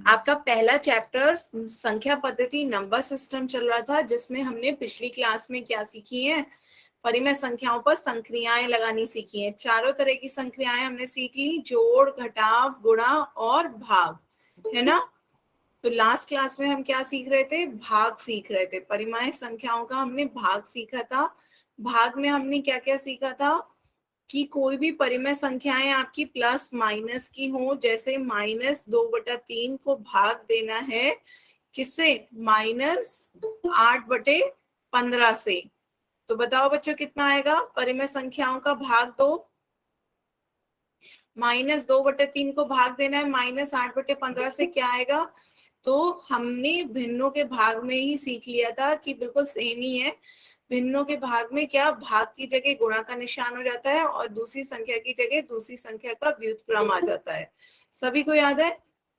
आपका पहला चैप्टर संख्या पद्धति नंबर सिस्टम चल रहा था, जिसमें हमने पिछली क्लास में क्या सीखी है, परिमेय संख्याओं पर संक्रियाएं लगानी सीखी है। चारों तरह की संक्रियाएं हमने सीख ली, जोड़, घटाव, गुणा और भाग, है ना। तो लास्ट क्लास में हम क्या सीख रहे थे, भाग सीख रहे थे। परिमेय संख्याओं का हमने भाग सीखा था। भाग में हमने क्या क्या सीखा था कि कोई भी परिमेय संख्याएं आपकी प्लस माइनस की हो, जैसे -2/3 को भाग देना है किससे, -8/15 से। तो बताओ बच्चों कितना आएगा, परिमेय संख्याओं का भाग दो। -2/3 को भाग देना है -8/15 से, क्या आएगा। तो हमने भिन्नों के भाग में ही सीख लिया था कि बिल्कुल सेम ही है। भिन्नों के भाग में क्या, भाग की जगह गुणा का निशान हो जाता है और दूसरी संख्या की जगह दूसरी संख्या का व्युत्क्रम आ जाता है। सभी को याद है,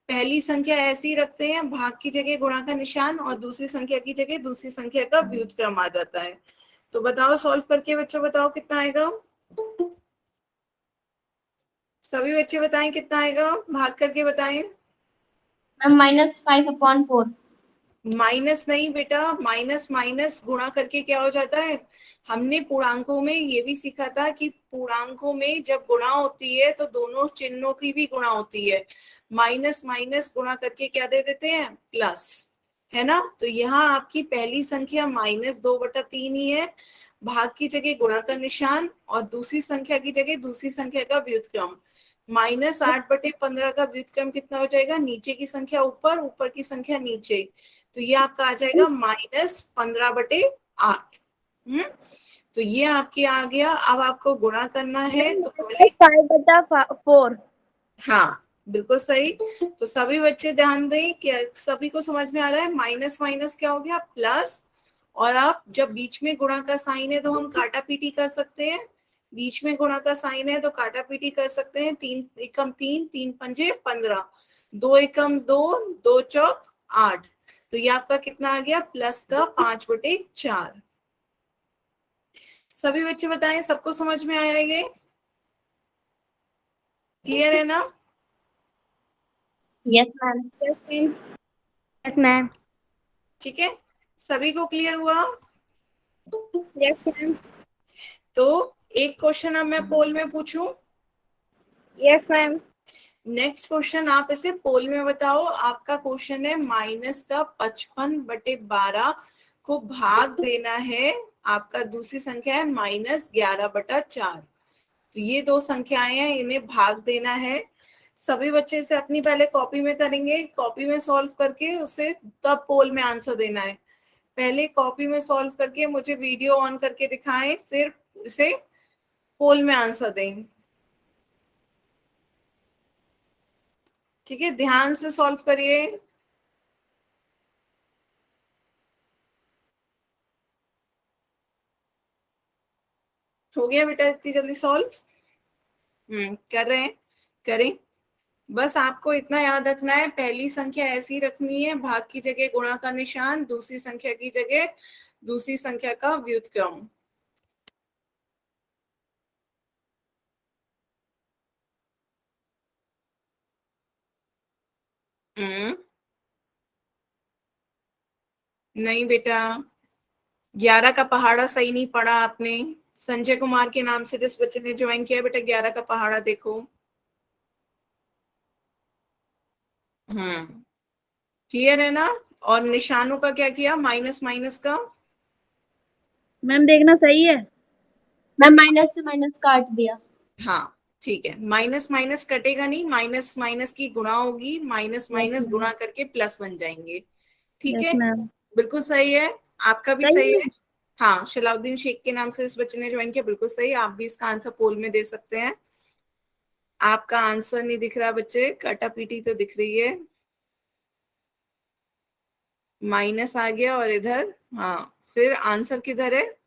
पहली संख्या ऐसी रखते हैं, भाग की जगह गुणा का निशान और दूसरी संख्या की जगह दूसरी संख्या का व्युत्क्रम आ जाता है। तो बताओ सॉल्व करके बच्चों, बताओ कितना आएगा। सभी बच्चे बताएं कितना आएगा, भाग करके बताएं। मैम -5/4। माइनस नहीं बेटा, माइनस माइनस गुणा करके क्या हो जाता है। हमने पूर्णांकों में ये भी सीखा था कि पूर्णांकों में जब गुणा होती है तो दोनों चिन्हों की भी गुणा होती है। माइनस माइनस गुणा करके क्या दे देते हैं, प्लस, है ना। तो यहाँ आपकी पहली संख्या -2/3 ही है, भाग की जगह गुणा का निशान और दूसरी संख्या की जगह दूसरी संख्या का व्युत्क्रम। -8/15 का व्युत्क्रम कितना हो जाएगा, नीचे की संख्या ऊपर, ऊपर की संख्या नीचे। तो ये आपका आ जाएगा -15/8। तो ये आपके आ गया। अब आपको गुणा करना है तो पहले 5/4। हाँ बिल्कुल सही। तो सभी बच्चे ध्यान दें कि सभी को समझ में आ रहा है, माइनस माइनस क्या हो गया, प्लस। और अब जब बीच में गुणा का साइन है तो हम काटा पीटी कर सकते हैं। बीच में गुणा का साइन है तो काटा पीटी कर सकते हैं। 3 एकम 3, 3 पंजे 15, 2 एकम 2, 2 चौक 8। तो ये आपका कितना आ गया, प्लस का 5/4। सभी बच्चे बताएं, सबको समझ में आया ये, क्लियर है ना। Yes ma'am. Yes ma'am. ठीक है, सभी को क्लियर हुआ। Yes ma'am. तो एक क्वेश्चन अब मैं पोल में पूछूं। Yes ma'am. नेक्स्ट क्वेश्चन आप इसे पोल में बताओ। आपका क्वेश्चन है -55/12 को भाग देना है, आपका दूसरी संख्या है -11/4। तो ये दो संख्याएं हैं, इन्हें भाग देना है। सभी बच्चे इसे अपनी पहले कॉपी में करेंगे, कॉपी में सॉल्व करके उसे तब पोल में आंसर देना है। पहले कॉपी में सॉल्व करके मुझे वीडियो ऑन करके दिखाएं, फिर इसे पोल में आंसर दें। ठीक है, ध्यान से सॉल्व करिए। हो गया बेटा इतनी जल्दी सॉल्व। कर रहे हैं, करें। बस आपको इतना याद रखना है, पहली संख्या ऐसी रखनी है, भाग की जगह गुणा का निशान, दूसरी संख्या की जगह दूसरी संख्या का व्युत्क्रम। नहीं बेटा, 11 का पहाड़ा सही नहीं पढ़ा आपने। संजय कुमार के नाम से जिस बच्चे ने ज्वाइन किया, बेटा 11 का पहाड़ा देखो। क्लियर है ना। और निशानों का क्या किया, माइनस माइनस का। मैम देखना सही है। मैम माइनस से माइनस काट दिया। हाँ ठीक है, माइनस माइनस कटेगा नहीं, माइनस माइनस की गुणा होगी, माइनस यस माइनस मैम। गुणा करके प्लस बन जाएंगे। ठीक यस है, मैम। बिल्कुल सही है। आपका भी सही सही है। है। हाँ, शलाउद्दीन शेख के नाम से इस बच्चे ने ज्वाइन किया, बिल्कुल सही। आप भी इसका आंसर पोल में दे सकते हैं। आपका आंसर नहीं दिख रहा बच्चे, काटा पीटी तो दिख रही है। माइनस आ गया और इधर, हाँ फिर आंसर किधर है।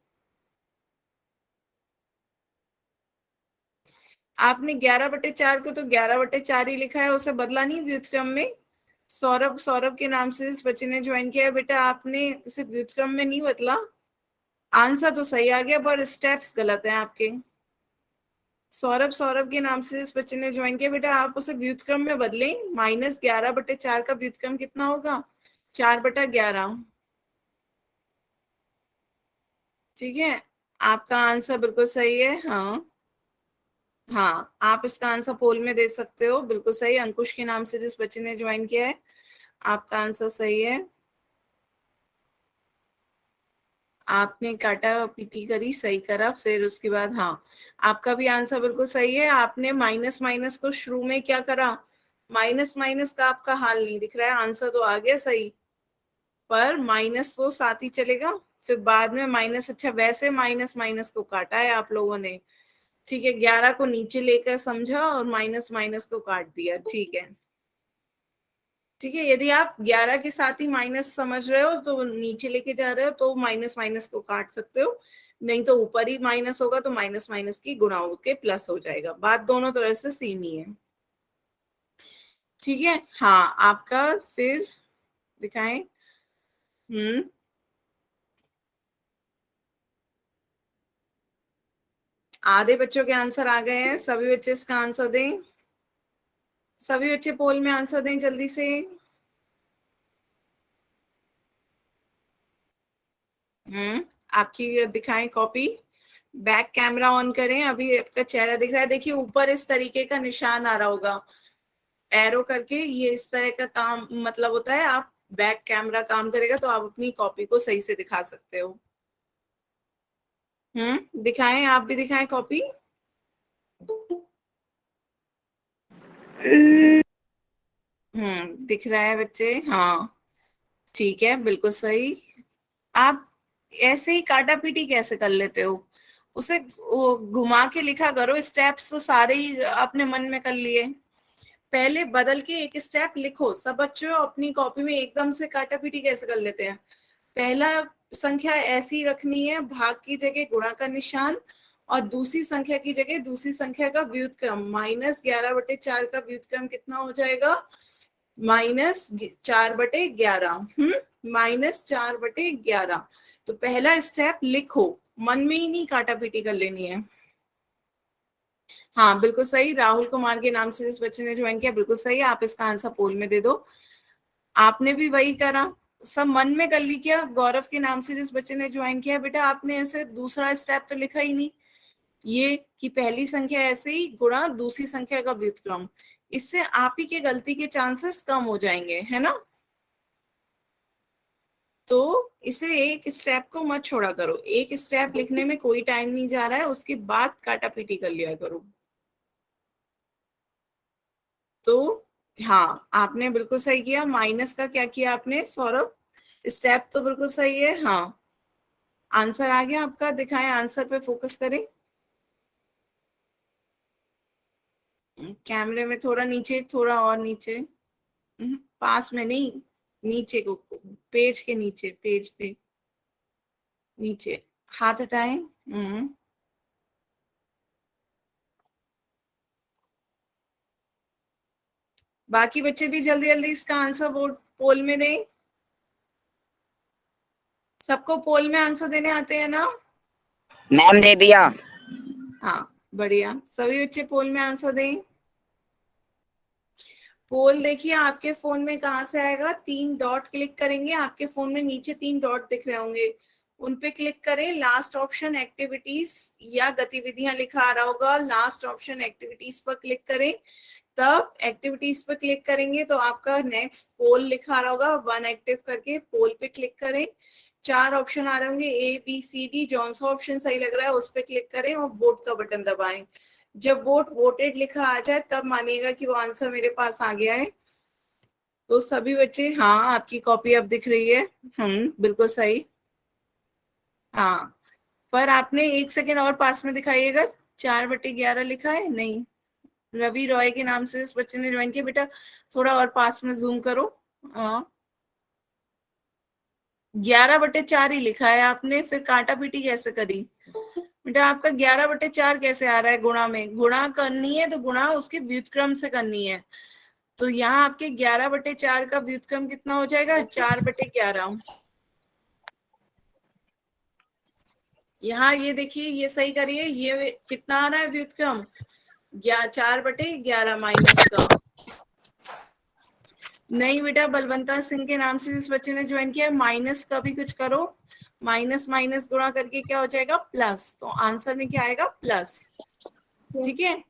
आपने 11/4 को तो 11/4 ही लिखा है, उसे बदला नहीं व्युत्क्रम में। सौरभ, सौरभ के नाम से इस बच्चे ने ज्वाइन किया है, बेटा आपने इसे व्युत्क्रम में नहीं बदला। आंसर तो सही आ गया पर स्टेप्स गलत हैं आपके। सौरभ, सौरभ के नाम से जिस बच्चे ने ज्वाइन किया, बेटा आप उसे व्युत्क्रम में बदलें। -11/4 का व्युत्क्रम कितना होगा? 4/11। ठीक है, आपका आंसर बिल्कुल सही है। हाँ हाँ, आप इसका आंसर पोल में दे सकते हो, बिल्कुल सही। अंकुश के नाम से जिस बच्चे ने ज्वाइन किया है, आपका आंसर सही है। आपने काटा पीटी करी, सही करा, फिर उसके बाद हाँ, आपका भी आंसर बिल्कुल सही है। आपने माइनस माइनस को शुरू में क्या करा, माइनस माइनस का आपका हाल नहीं दिख रहा है, आंसर तो आ गया सही, पर माइनस तो साथ ही चलेगा, फिर बाद में माइनस। अच्छा, वैसे माइनस माइनस को काटा है आप लोगों ने, ठीक है, 11 को नीचे लेकर समझा और माइनस माइनस को काट दिया, ठीक है। ठीक है, यदि आप 11 के साथ ही माइनस समझ रहे हो तो नीचे लेके जा रहे हो तो माइनस माइनस को काट सकते हो, नहीं तो ऊपर ही माइनस होगा तो माइनस माइनस की गुणा होके प्लस हो जाएगा। बात दोनों तरह से सेम ही है। ठीक है, हाँ आपका फिर दिखाएं। आधे बच्चों के आंसर आ गए हैं, सभी बच्चे इसका आंसर दें, सभी बच्चे पोल में आंसर दें जल्दी से। आपकी दिखाएं कॉपी, बैक कैमरा ऑन करें, अभी आपका चेहरा दिख रहा है, देखिए ऊपर इस तरीके का निशान आ रहा होगा एरो करके, ये इस तरह का काम मतलब होता है, आप बैक कैमरा काम करेगा तो आप अपनी कॉपी को सही से दिखा सकते हो। दिखाएं, आप भी दिखाएं कॉपी। दिख रहा है बच्चे, हाँ ठीक है, बिल्कुल सही। आप ऐसे ही काटा पीटी कैसे कर लेते हो, उसे वो घुमा के लिखा करो, स्टेप्स तो सारे ही अपने मन में कर लिए, पहले बदल के एक स्टेप लिखो। सब बच्चों अपनी कॉपी में एकदम से काटा पीटी कैसे कर लेते हैं, पहला संख्या ऐसी रखनी है, भाग की जगह गुणा का निशान, और दूसरी संख्या की जगह दूसरी संख्या का व्युत्क्रम। -11/4 का व्युत्क्रम कितना हो जाएगा, -4/11। -4/11। तो पहला स्टेप लिखो, मन में ही नहीं काटा पीटी कर लेनी है। हाँ बिल्कुल सही, राहुल कुमार के नाम से जिस बच्चे ने ज्वाइन किया, बिल्कुल सही, आप इसका आंसर पोल में दे दो। आपने भी वही करा, सब मन में कर ली क्या? गौरव के नाम से जिस बच्चे ने ज्वाइन किया, बेटा आपने ऐसे दूसरा स्टेप तो लिखा ही नहीं, ये कि पहली संख्या ऐसे ही गुणा दूसरी संख्या का व्युत्क्रम, इससे आप ही के गलती के चांसेस कम हो जाएंगे, है ना। तो इसे एक स्टेप को मत छोड़ा करो, एक स्टेप लिखने में कोई टाइम नहीं जा रहा है, उसके बाद काटा पीटी कर लिया करो। तो हाँ, आपने बिल्कुल सही किया। माइनस का क्या किया आपने सौरभ, स्टेप तो बिल्कुल सही है। हाँ, आंसर आ गया आपका, दिखाएं, आंसर पे फोकस करें। कैमरे में थोड़ा नीचे, थोड़ा और नीचे, पास में नहीं, नीचे को, पेज के नीचे, पेज पे नीचे, हाथ हटाएं। बाकी बच्चे भी जल्दी जल्दी इसका आंसर बोर्ड पोल में दें। सबको पोल में आंसर देने आते हैं ना? मैम दे दिया। हाँ बढ़िया, सभी बच्चे पोल में आंसर दें। पोल देखिए आपके फोन में कहाँ से आएगा, 3 डॉट क्लिक करेंगे, आपके फोन में नीचे 3 डॉट दिख रहे होंगे, उन पे क्लिक करें, लास्ट ऑप्शन एक्टिविटीज या गतिविधियां लिखा आ रहा होगा, लास्ट ऑप्शन एक्टिविटीज पर क्लिक करें, तब एक्टिविटीज पर क्लिक करेंगे तो आपका नेक्स्ट पोल लिखा आ रहा होगा, 1 एक्टिव करके पोल पे क्लिक करें, 4 ऑप्शन आ रहे होंगे ABCD, जौन सा ऑप्शन सही लग रहा है उस पर क्लिक करें और वोट का बटन दबाएं। जब वोट वोटेड लिखा आ जाए तब मानिएगा कि वो आंसर मेरे पास आ गया है। तो सभी बच्चे, हाँ आपकी कॉपी अब दिख रही है, बिल्कुल सही। हाँ, पर आपने 1 सेकेंड और पास में दिखाइएगा, 4/11 लिखा है नहीं, रवि रॉय के नाम से इस बच्चे ने ज्वाइन किया, बेटा थोड़ा और पास में जूम करो। 11/4 ही लिखा है आपने, फिर काटा पीटी कैसे करी बेटा? आपका 11/4 कैसे आ रहा है? गुणा में, गुणा करनी है तो गुणा उसके व्युत्क्रम से करनी है, तो यहाँ आपके 11/4 का व्युत्क्रम कितना हो जाएगा, 4/11। यहाँ ये देखिए, ये सही करिए, ये कितना आ रहा है व्युत्क्रम, 4/11 माइनस का। नहीं बेटा, बलवंता सिंह के नाम से जिस बच्चे ने ज्वाइन किया, माइनस का भी कुछ करो, माइनस माइनस गुणा करके क्या हो जाएगा, प्लस, तो आंसर में क्या आएगा, प्लस। ठीक है,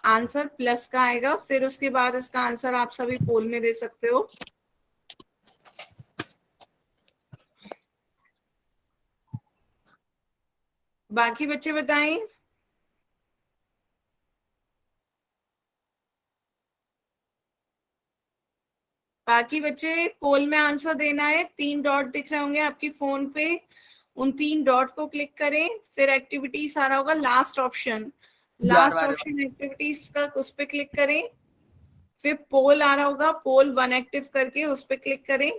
आंसर प्लस का आएगा। फिर उसके बाद इसका आंसर आप सभी पोल में दे सकते हो। बाकी बच्चे बताएं। बाकी बच्चे पोल में आंसर देना है। 3 डॉट दिख रहे होंगे आपकी फोन पे, उन 3 डॉट को क्लिक करें, फिर एक्टिविटीज आ रहा होगा, last option, last option activities का, उस पर क्लिक करें। फिर पोल आ रहा होगा, पोल 1 एक्टिव करके उस पर क्लिक करें।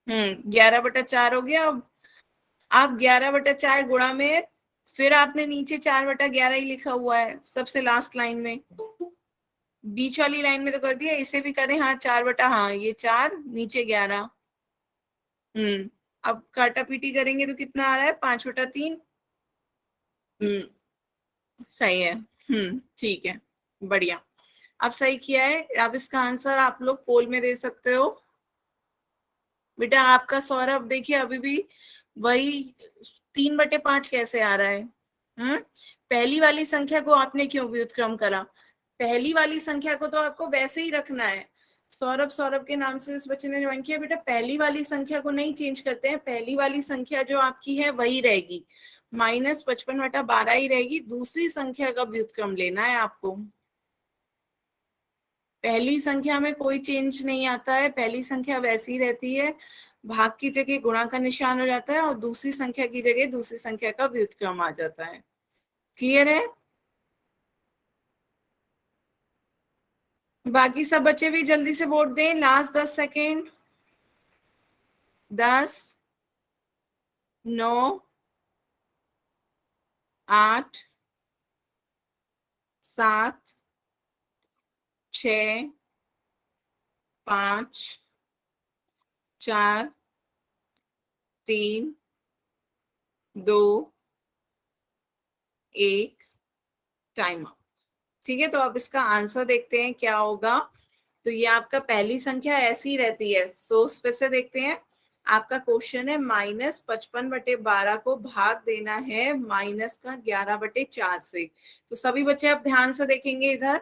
11/4 हो गया। अब आप 11/4 गुणा में, फिर आपने नीचे 4/11 ही लिखा हुआ है सबसे लास्ट लाइन में, बीच वाली लाइन में तो कर दिया, इसे भी करें। हाँ, 4 हाँ ये 4, नीचे 11। अब काटा पीटी करेंगे तो कितना आ रहा है, 5/3। सही है। ठीक है, बढ़िया। अब सही किया है। अब इसका आंसर आप लोग पोल में दे सकते हो। बेटा आपका सौरभ देखिए अभी भी वही 3/5 कैसे आ रहा है। पहली वाली संख्या को आपने क्यों व्युत्क्रम करा, पहली वाली संख्या को तो आपको वैसे ही रखना है। सौरभ, सौरभ के नाम से इस बच्चे ने ज्वाइन किया। बेटा पहली वाली संख्या को नहीं चेंज करते हैं, पहली वाली संख्या जो आपकी है वही रहेगी, -55/12 ही रहेगी। दूसरी संख्या का व्युत्क्रम लेना है आपको। पहली संख्या में कोई चेंज नहीं आता है, पहली संख्या वैसी ही रहती है, भाग की जगह गुणा का निशान हो जाता है और दूसरी संख्या की जगह दूसरी संख्या का व्युत्क्रम आ जाता है। क्लियर है? बाकी सब बच्चे भी जल्दी से वोट दें, लास्ट 10 सेकेंड। 10, 9, 8, 7, 6, 5, 4, 3, 2, 1, time up. ठीक है, तो अब इसका आंसर देखते हैं क्या होगा। तो ये आपका पहली संख्या ऐसी रहती है, सो फिर से देखते हैं। आपका क्वेश्चन है -55/12 को भाग देना है -11/4 से। तो सभी बच्चे अब ध्यान से देखेंगे इधर,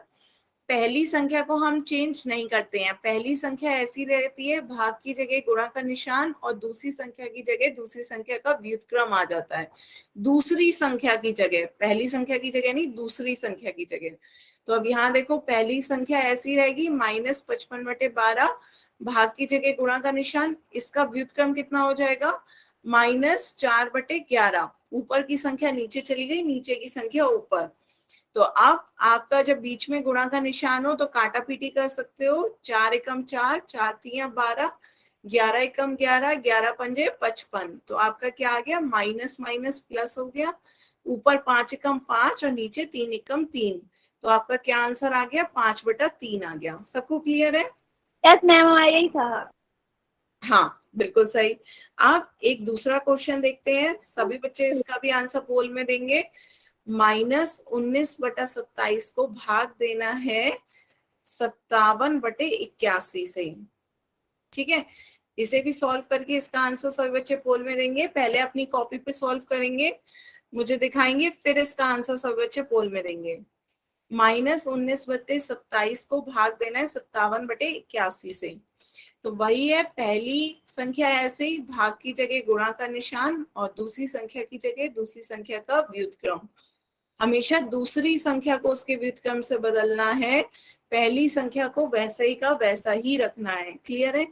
पहली संख्या को हम चेंज नहीं करते हैं, पहली संख्या ऐसी रहती है, भाग की जगह गुणा का निशान और दूसरी संख्या की जगह दूसरी संख्या का व्युत्क्रम आ जाता है। दूसरी संख्या की जगह, पहली संख्या की जगह नहीं, दूसरी संख्या की जगह। तो अब यहाँ देखो, पहली संख्या ऐसी रहेगी -55/12, भाग की जगह गुणा का निशान, इसका व्युत्क्रम कितना हो जाएगा, -4/11। ऊपर की संख्या नीचे चली गई, नीचे की संख्या ऊपर। तो अब आपका जब बीच में गुणा का निशान हो तो काटा पीटी कर सकते हो। 4 एकम 4, 4 तिया 12, 11 एकम 11, 11 पंजे 55। तो आपका क्या आ गया, माइनस माइनस प्लस हो गया। ऊपर 5 एकम 5 और नीचे 3 एकम 3। तो आपका क्या आंसर आ गया, 5/3 आ गया। सबको क्लियर है? यस मैम, हमारा यही था। हाँ बिल्कुल सही। आप एक दूसरा क्वेश्चन देखते हैं, सभी बच्चे इसका भी आंसर पोल में देंगे। -19/27 को भाग देना है 57/81 से। ठीक है, इसे भी सॉल्व करके इसका आंसर सभी बच्चे पोल में देंगे। पहले अपनी कॉपी पे सॉल्व करेंगे, मुझे दिखाएंगे, फिर इसका आंसर सभी बच्चे पोल में देंगे। -19/27 को भाग देना है 57/81 से। तो वही है, पहली संख्या ऐसे ही, भाग की जगह गुणा का निशान और दूसरी संख्या की जगह दूसरी संख्या का व्युत्क्रम। हमेशा दूसरी संख्या को उसके व्युत्क्रम से बदलना है, पहली संख्या को वैसा ही का वैसा ही रखना है। क्लियर है?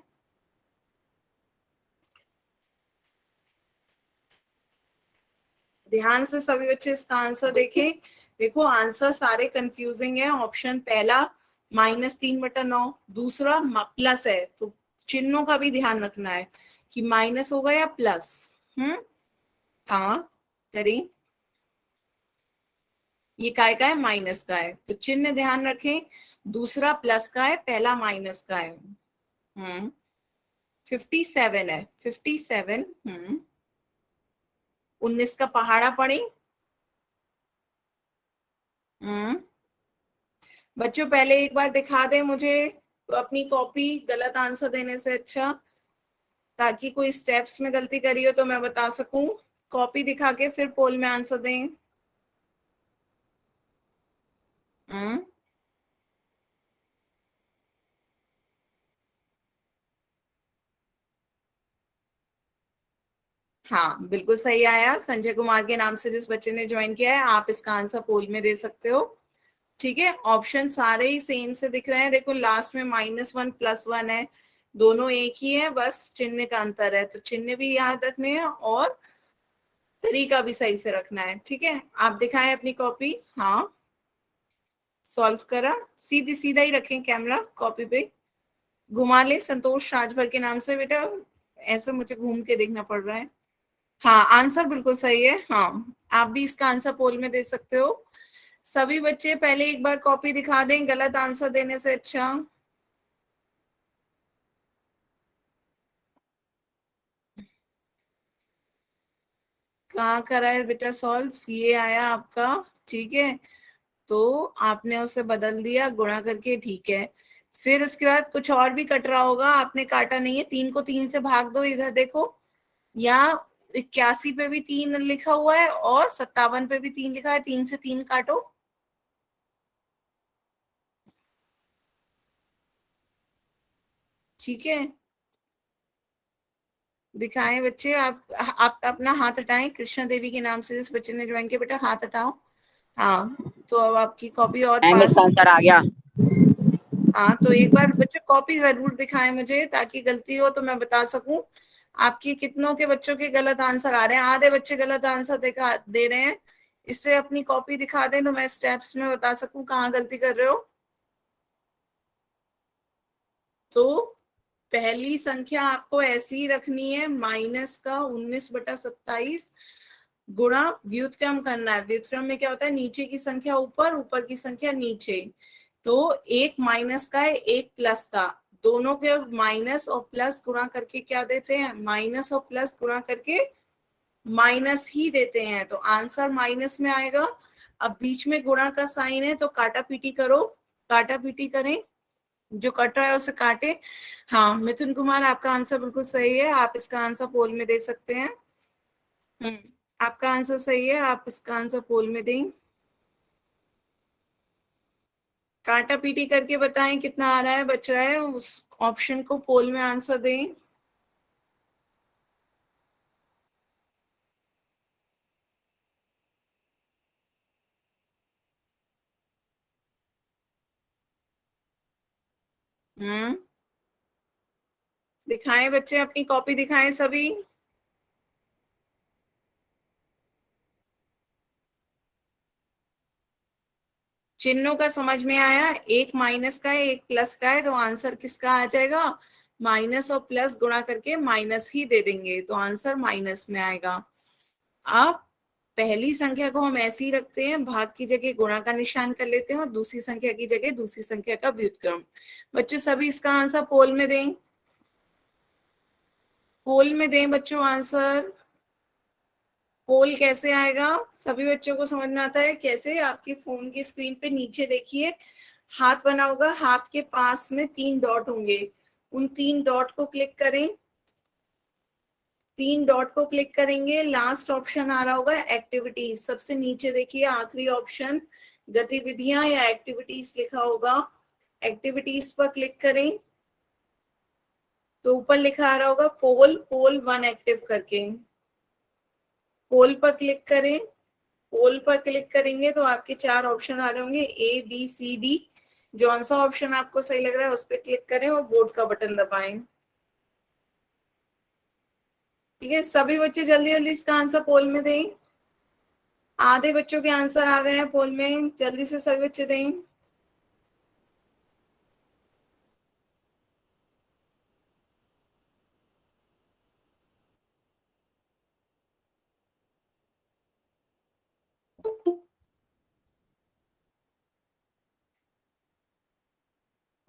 ध्यान से सभी बच्चे इसका आंसर देखें। देखो आंसर सारे कंफ्यूजिंग है। ऑप्शन पहला -3/9, दूसरा प्लस है, तो चिन्हों का भी ध्यान रखना है कि माइनस होगा या प्लस। हाँ करें, ये काय का है, माइनस का है, तो चिन्ह ध्यान रखें। दूसरा प्लस का है, पहला माइनस का है। 57 है, 57। 19 का पहाड़ा पढ़े। बच्चों पहले एक बार दिखा दें मुझे अपनी कॉपी, गलत आंसर देने से अच्छा, ताकि कोई स्टेप्स में गलती करी हो तो मैं बता सकूं। कॉपी दिखा के फिर पोल में आंसर दें। हम्म हाँ, बिल्कुल सही आया। संजय कुमार के नाम से जिस बच्चे ने ज्वाइन किया है, आप इसका आंसर पोल में दे सकते हो। ठीक है, ऑप्शन सारे ही सेम से दिख रहे हैं। देखो लास्ट में -1 +1 है, दोनों एक ही है, बस चिन्ह का अंतर है। तो चिन्ह भी याद रखने हैं और तरीका भी सही से रखना है। ठीक है, आप दिखाएं अपनी कॉपी। हाँ, सॉल्व करा। सीधी सीधा ही रखें कैमरा कॉपी पे, घुमा ले। संतोष राजभर के नाम से बेटा, ऐसे मुझे घूम के देखना पड़ रहा है। हाँ, आंसर बिल्कुल सही है। हाँ, आप भी इसका आंसर पोल में दे सकते हो। सभी बच्चे पहले एक बार कॉपी दिखा दें, गलत आंसर देने से अच्छा। कहाँ करा है बेटा सॉल्व, ये आया आपका। ठीक है, तो आपने उसे बदल दिया गुणा करके। ठीक है, फिर उसके बाद कुछ और भी कट रहा होगा, आपने काटा नहीं है। 3 को 3 से भाग दो, इधर देखो। या 81 पे भी 3 लिखा हुआ है और 57 पे भी 3 लिखा है, 3 से 3 काटो। ठीक है, दिखाएं बच्चे। आप अपना हाथ हटाएं, कृष्णा देवी के नाम से जिस बच्चे ने ज्वाइन किया, बेटा हाथ हटाओ। हाँ, तो अब आपकी कॉपी और मैम पास। इसका आंसर आ गया। हाँ, तो एक बार बच्चे कॉपी जरूर दिखाएं मुझे, ताकि गलती हो तो मैं बता सकूं आपकी कितनों के बच्चों के गलत आंसर आ रहे हैं। आधे बच्चे गलत आंसर दिखा दे रहे हैं। इससे अपनी कॉपी दिखा दें तो मैं स्टेप्स में बता सकूं कहाँ गलती कर रहे हो। तो पहली संख्या आपको ऐसी ही रखनी है, माइनस का 19/27 गुणा व्युत्क्रम करना है। व्युत्क्रम में क्या होता है, नीचे की संख्या ऊपर, ऊपर की संख्या नीचे। तो एक माइनस का है, एक प्लस का, दोनों के माइनस और प्लस गुणा करके क्या देते हैं, माइनस और प्लस गुणा करके माइनस ही देते हैं। तो आंसर माइनस में आएगा। अब बीच में गुणा का साइन है तो काटा पीटी करो, काटा पीटी करें, जो कट रहा है उसे काटे। हाँ, मिथुन कुमार आपका आंसर बिल्कुल सही है, आप इसका आंसर पोल में दे सकते हैं। आपका आंसर सही है, आप इसका आंसर पोल में दें। काटा पीटी करके बताएं कितना आ रहा है, बच रहा है, उस ऑप्शन को पोल में आंसर दें। हम्म दिखाएं बच्चे, अपनी कॉपी दिखाएं सभी। चिन्हों का समझ में आया, एक माइनस का है, एक प्लस का है, तो आंसर किसका आ जाएगा, माइनस और प्लस गुणा करके माइनस ही दे देंगे, तो आंसर माइनस में आएगा। अब पहली संख्या को हम ऐसे ही रखते हैं, भाग की जगह गुणा का निशान कर लेते हैं और दूसरी संख्या की जगह दूसरी संख्या का व्युत्क्रम। बच्चों सभी इसका आंसर पोल में दें, पोल में दें बच्चों आंसर। पोल कैसे आएगा, सभी बच्चों को समझ में आता है कैसे। आपकी फोन की स्क्रीन पे नीचे देखिए हाथ बना होगा, हाथ के पास में 3 डॉट होंगे, उन 3 डॉट को क्लिक करें। 3 डॉट को क्लिक करेंगे, लास्ट ऑप्शन आ रहा होगा एक्टिविटीज, सबसे नीचे देखिए आखिरी ऑप्शन गतिविधियां या एक्टिविटीज लिखा होगा। एक्टिविटीज पर क्लिक करें तो ऊपर लिखा आ रहा होगा पोल, पोल 1 एक्टिव करके। पोल पर क्लिक करें, पोल पर क्लिक करेंगे तो आपके 4 ऑप्शन आ रहे होंगे, ABCD। जौन सा ऑप्शन आपको सही लग रहा है उस पर क्लिक करें और वोट का बटन दबाएं। ठीक है, सभी बच्चे जल्दी जल्दी इसका आंसर पोल में दें। आधे बच्चों के आंसर आ गए हैं पोल में, जल्दी से सभी बच्चे दें।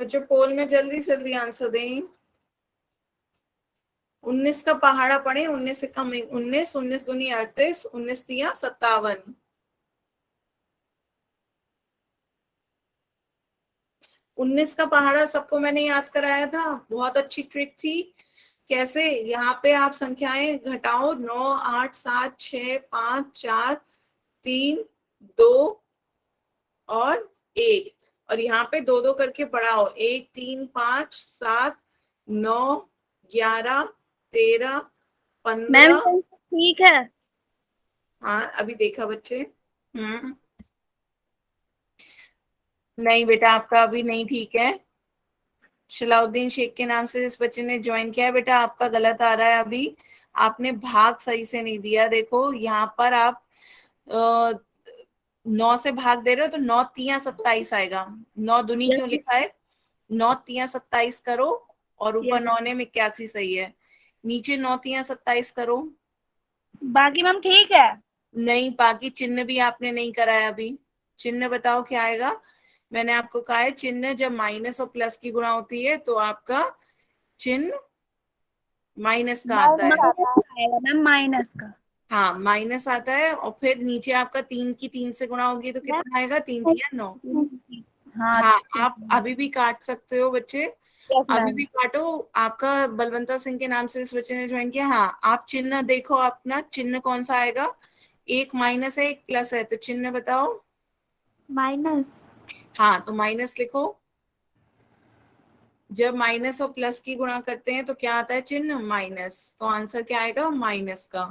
बच्चों पोल में जल्दी से जल्दी आंसर दें। 19 का पहाड़ा पढ़े, 19 से कम 19, 19 दूनी 38, 19 तिया 57। 19 का पहाड़ा सबको मैंने याद कराया था, बहुत अच्छी ट्रिक थी। कैसे, यहाँ पे आप संख्याएं घटाओ, 9, 8, 7, 6, 5, 4, 3, 2 और 1, और यहाँ पे 2 2 करके बढ़ाओ, 1, 3, 5, 7, 9, 11, 13, मैम 15। ठीक है। हाँ अभी देखा बच्चे। नहीं बेटा, आपका अभी नहीं ठीक है। शलाउद्दीन शेख के नाम से जिस बच्चे ने ज्वाइन किया है, बेटा आपका गलत आ रहा है अभी। आपने भाग सही से नहीं दिया। देखो यहाँ पर आप 9 से भाग दे रहे हो तो 9 तिया 27 आएगा। 9 दुनी क्यों लिखा है, 9 तिया 27 करो, और ऊपर Yes, 9 ने 81 सही है। नीचे 9 तिया 27 करो। बाकी मैम ठीक है। नहीं, बाकी चिन्ह भी आपने नहीं कराया अभी। चिन्ह बताओ क्या आएगा। मैंने आपको कहा है चिन्ह जब माइनस और प्लस की गुणा होती है तो आपका चिन्ह माइनस का आता है। आएगा मैम माइनस का। हाँ माइनस आता है, और फिर नीचे आपका 3 की 3 से गुणा होगी तो कितना आएगा, 3 तिया 9। हाँ हाँ आप अभी भी काट सकते हो बच्चे, यस अभी मैम। भी काटो। आपका बलवंता सिंह के नाम से इस बच्चे ने ज्वाइन किया। हाँ आप चिन्ह देखो, अपना चिन्ह कौन सा आएगा। एक माइनस है, एक प्लस है, तो चिन्ह बताओ। माइनस। हाँ तो माइनस लिखो। जब माइनस और प्लस की गुणा करते हैं तो क्या आता है, चिन्ह माइनस, तो आंसर क्या आएगा, माइनस का।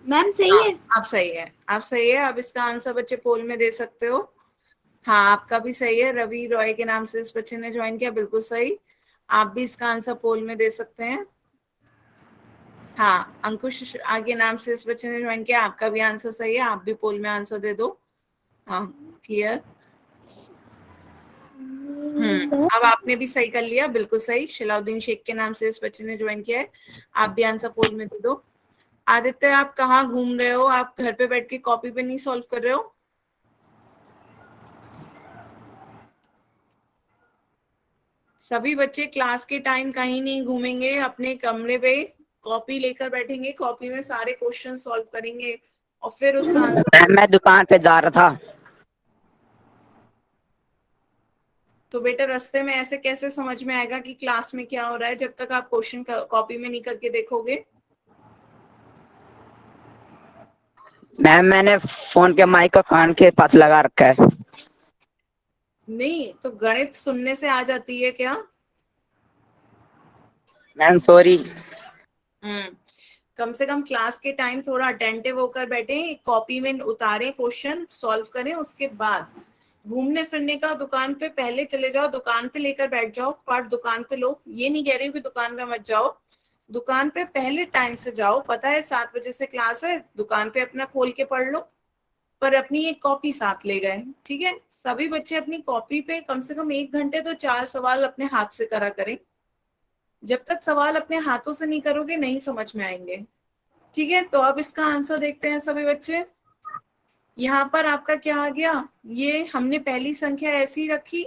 मैम सही हाँ है। आप सही है, आप सही है। अब इसका आंसर बच्चे पोल में दे सकते हो। हाँ आपका भी सही है, रवि रॉय के नाम से इस बच्चे ने ज्वाइन किया, बिल्कुल सही। आप भी इसका आंसर पोल में दे सकते हैं। हाँ अंकुश आगे नाम से इस बच्चे ने ज्वाइन किया, आपका भी आंसर सही है, आप भी पोल में आंसर दे दो। हाँ क्लियर। अब आपने भी सही कर लिया, बिल्कुल सही। शलाउद्दीन शेख के नाम से इस बच्चे ने ज्वाइन किया है, आप भी आंसर पोल में दे दो। आदित्य आप कहाँ घूम रहे हो, आप घर पे बैठ के कॉपी पे नहीं सॉल्व कर रहे हो। सभी बच्चे क्लास के टाइम कहीं नहीं घूमेंगे, अपने कमरे पे कॉपी लेकर बैठेंगे, कॉपी में सारे क्वेश्चन सॉल्व करेंगे और फिर उसका आंसर। मैम मैं दुकान पे जा रहा था। तो बेटा रास्ते में ऐसे कैसे समझ में आएगा कि क्लास में क्या हो रहा है, जब तक आप क्वेश्चन कॉपी में नहीं करके देखोगे। मैम मैंने फोन के माइक को कान के पास लगा रखा है। नहीं तो गणित सुनने से आ जाती है क्या। Ma'am sorry. कम से कम क्लास के टाइम थोड़ा अटेंटिव होकर बैठे, कॉपी में उतारें, क्वेश्चन सॉल्व करें, उसके बाद घूमने फिरने का दुकान पे पहले चले जाओ, दुकान पे लेकर बैठ जाओ, पढ़ दुकान पे लो। ये नहीं कह रही हूँ कि दुकान पे मत जाओ, दुकान पे पहले टाइम से जाओ। पता है 7 बजे से क्लास है, दुकान पे अपना खोल के पढ़ लो, पर अपनी एक कॉपी साथ ले गए। ठीक है, सभी बच्चे अपनी कॉपी पे कम से कम 1 घंटे तो 4 सवाल अपने हाथ से करा करें। जब तक सवाल अपने हाथों से नहीं करोगे नहीं समझ में आएंगे। ठीक है, तो अब इसका आंसर देखते हैं सभी बच्चे। यहाँ पर आपका क्या आ गया, ये हमने पहली संख्या ऐसी रखी,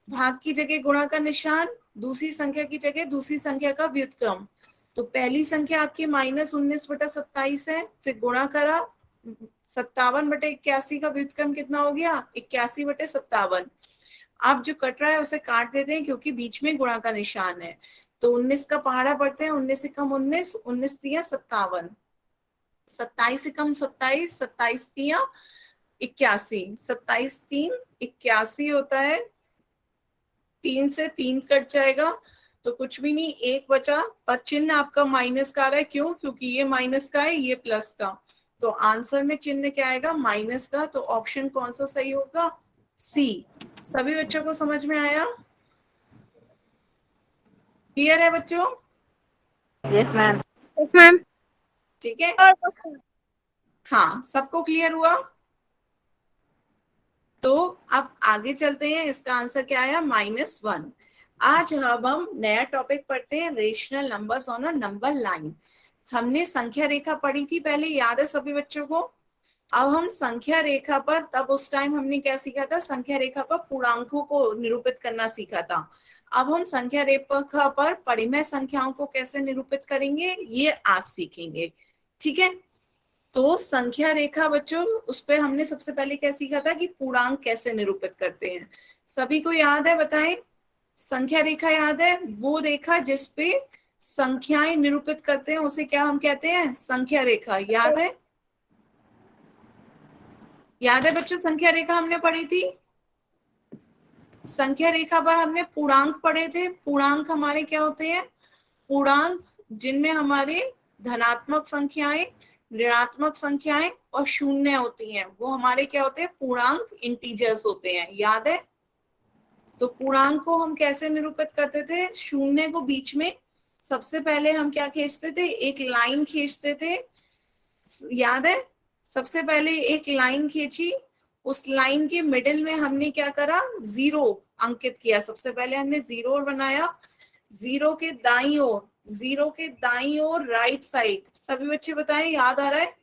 भाग की जगह गुणा का निशान, दूसरी संख्या की जगह दूसरी संख्या का व्युत्क्रम। तो पहली संख्या आपकी -19/27 है, फिर गुणा करा 57/81 का व्युत्क्रम कितना हो गया, 81/57। अब जो कट रहा है उसे काट देते हैं क्योंकि बीच में गुणा का निशान है। तो 19 का पहाड़ा पढ़ते हैं, 19 से कम 19, 19 तिया 57, 27 से कम 27, 27 तिया 81, 27 3 81 होता है। 3 से 3 कट जाएगा तो कुछ भी नहीं, एक बचा, पर चिन्ह आपका माइनस का आ रहा है, क्यों, क्योंकि ये माइनस का है, ये प्लस का। तो आंसर में चिन्ह क्या आएगा, माइनस का। तो ऑप्शन कौन सा सही होगा, सी। सभी बच्चों को समझ में आया, क्लियर है बच्चों। Yes ma'am. Yes ma'am. ठीक है, हाँ सबको क्लियर हुआ। तो अब आगे चलते हैं, इसका आंसर क्या आया, -1। आज अब हम नया टॉपिक पढ़ते हैं, rational numbers on a number line. हमने संख्या रेखा पढ़ी थी पहले, याद है सभी बच्चों को। अब हम संख्या रेखा पर, तब उस टाइम हमने क्या सीखा था, संख्या रेखा पर पूर्णांकों को निरूपित करना सीखा था। अब हम संख्या रेखा पर परिमेय संख्याओं को कैसे निरूपित करेंगे ये आज सीखेंगे, ठीक है। तो संख्या रेखा बच्चों, उस पे हमने सबसे पहले क्या सीखा था कि पूर्णांक कैसे निरूपित करते हैं। सभी को याद है, बताएं। संख्या रेखा याद है? वो रेखा जिसपे संख्याएं निरूपित करते हैं उसे क्या हम कहते हैं? संख्या रेखा। याद है? याद है बच्चों, संख्या रेखा हमने पढ़ी थी। संख्या रेखा पर हमने पूर्णांक पढ़े थे। पूर्णांक हमारे क्या होते हैं? पूर्णांक जिनमें हमारे धनात्मक संख्याएं, ऋणात्मक संख्याएं और शून्य होती हैं, वो हमारे क्या होते हैं? पूर्णांक, इंटीजर्स होते हैं। याद है? तो पूर्णांक को हम कैसे निरूपित करते थे? शून्य को बीच में सबसे पहले हम क्या खींचते थे? एक लाइन खींचते थे। याद है? सबसे पहले एक लाइन खींची, उस लाइन के मिडिल में हमने क्या करा? जीरो अंकित किया। सबसे पहले हमने जीरो बनाया। जीरो के दाईं ओर, जीरो के दाईं ओर राइट साइड, सभी बच्चे बताएं, याद आ रहा है?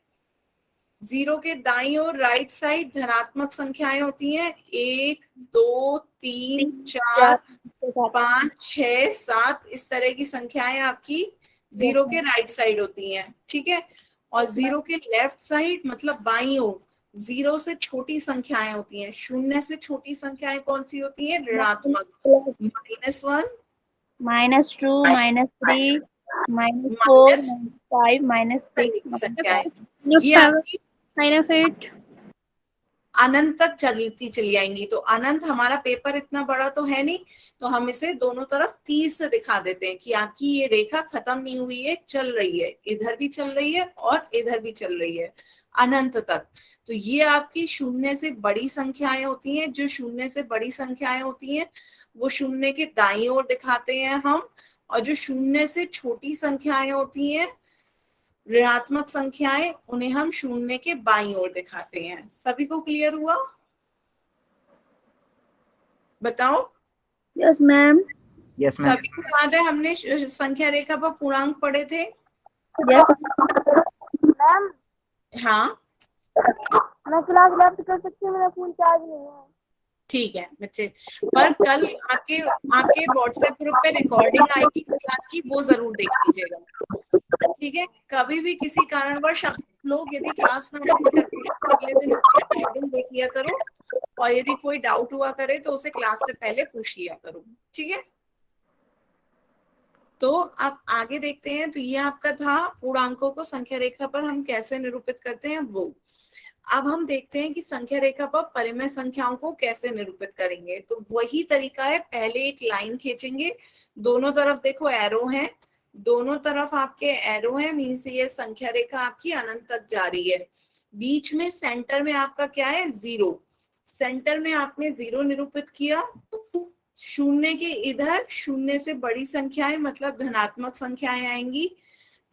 जीरो के दाईं ओर राइट साइड धनात्मक संख्याएं होती हैं। 1 2 3 4 5 6 7, इस तरह की संख्याएं आपकी जीरो के राइट साइड होती हैं, ठीक है। और जीरो के लेफ्ट साइड मतलब बाईं ओर जीरो से छोटी संख्याएं होती हैं। शून्य से छोटी संख्याएं कौन सी होती हैं? ऋणात्मक। -1, -2, -3, -4, माइनस -5, -6, संख्याएं, ये -7, आपकी -8। अनंत तक चली आएंगी। तो अनंत, हमारा पेपर इतना बड़ा तो है नहीं, तो हम इसे दोनों तरफ तीर से दिखा देते हैं कि आपकी ये रेखा खत्म नहीं हुई है, चल रही है, इधर भी चल रही है और इधर भी चल रही है, अनंत तक। तो ये आपकी शून्य से बड़ी संख्याएं होती हैं। जो शून्य से बड़ी संख्याएं होती हैं वो शून्य के दाईं ओर दिखाते हैं हम, और जो शून्य से छोटी संख्याएं होती हैं, ऋणात्मक संख्याएं, उन्हें हम शून्य के बाईं ओर दिखाते हैं। सभी को क्लियर हुआ? बताओ। Yes ma'am. Yes ma'am. सभी को याद है हमने संख्या रेखा पर पूर्णांक पढ़े थे? Yes ma'am. हाँ, मैं क्लास लेफ्ट कर सकती हूँ, मेरा फोन चार्ज नहीं है। ठीक है बच्चे। पर कल आपके आपके व्हाट्सएप ग्रुप पे रिकॉर्डिंग आएगी इस क्लास की, वो जरूर देख लीजिएगा, ठीक है। कभी भी किसी कारणवश आप लोग यदि क्लास ना अटेंड कर पाए तो अगले दिन उसकी रिकॉर्डिंग देख लिया करो, और यदि कोई डाउट हुआ करे तो उसे क्लास से पहले पूछ लिया करो, ठीक है। तो अब आगे देखते हैं। तो ये आपका था पूर्णांकों को संख्या रेखा पर हम कैसे निरूपित करते हैं वो। अब हम देखते हैं कि संख्या रेखा पर परिमेय संख्याओं को कैसे निरूपित करेंगे। तो वही तरीका है, पहले एक लाइन खींचेंगे, दोनों तरफ देखो एरो है, दोनों तरफ आपके एरो है, मीन्स ये संख्या रेखा आपकी अनंत तक जा रही है। बीच में सेंटर में आपका क्या है? जीरो। सेंटर में आपने जीरो निरूपित किया। शून्य के इधर शून्य से बड़ी संख्याएं मतलब धनात्मक संख्याएं आएंगी,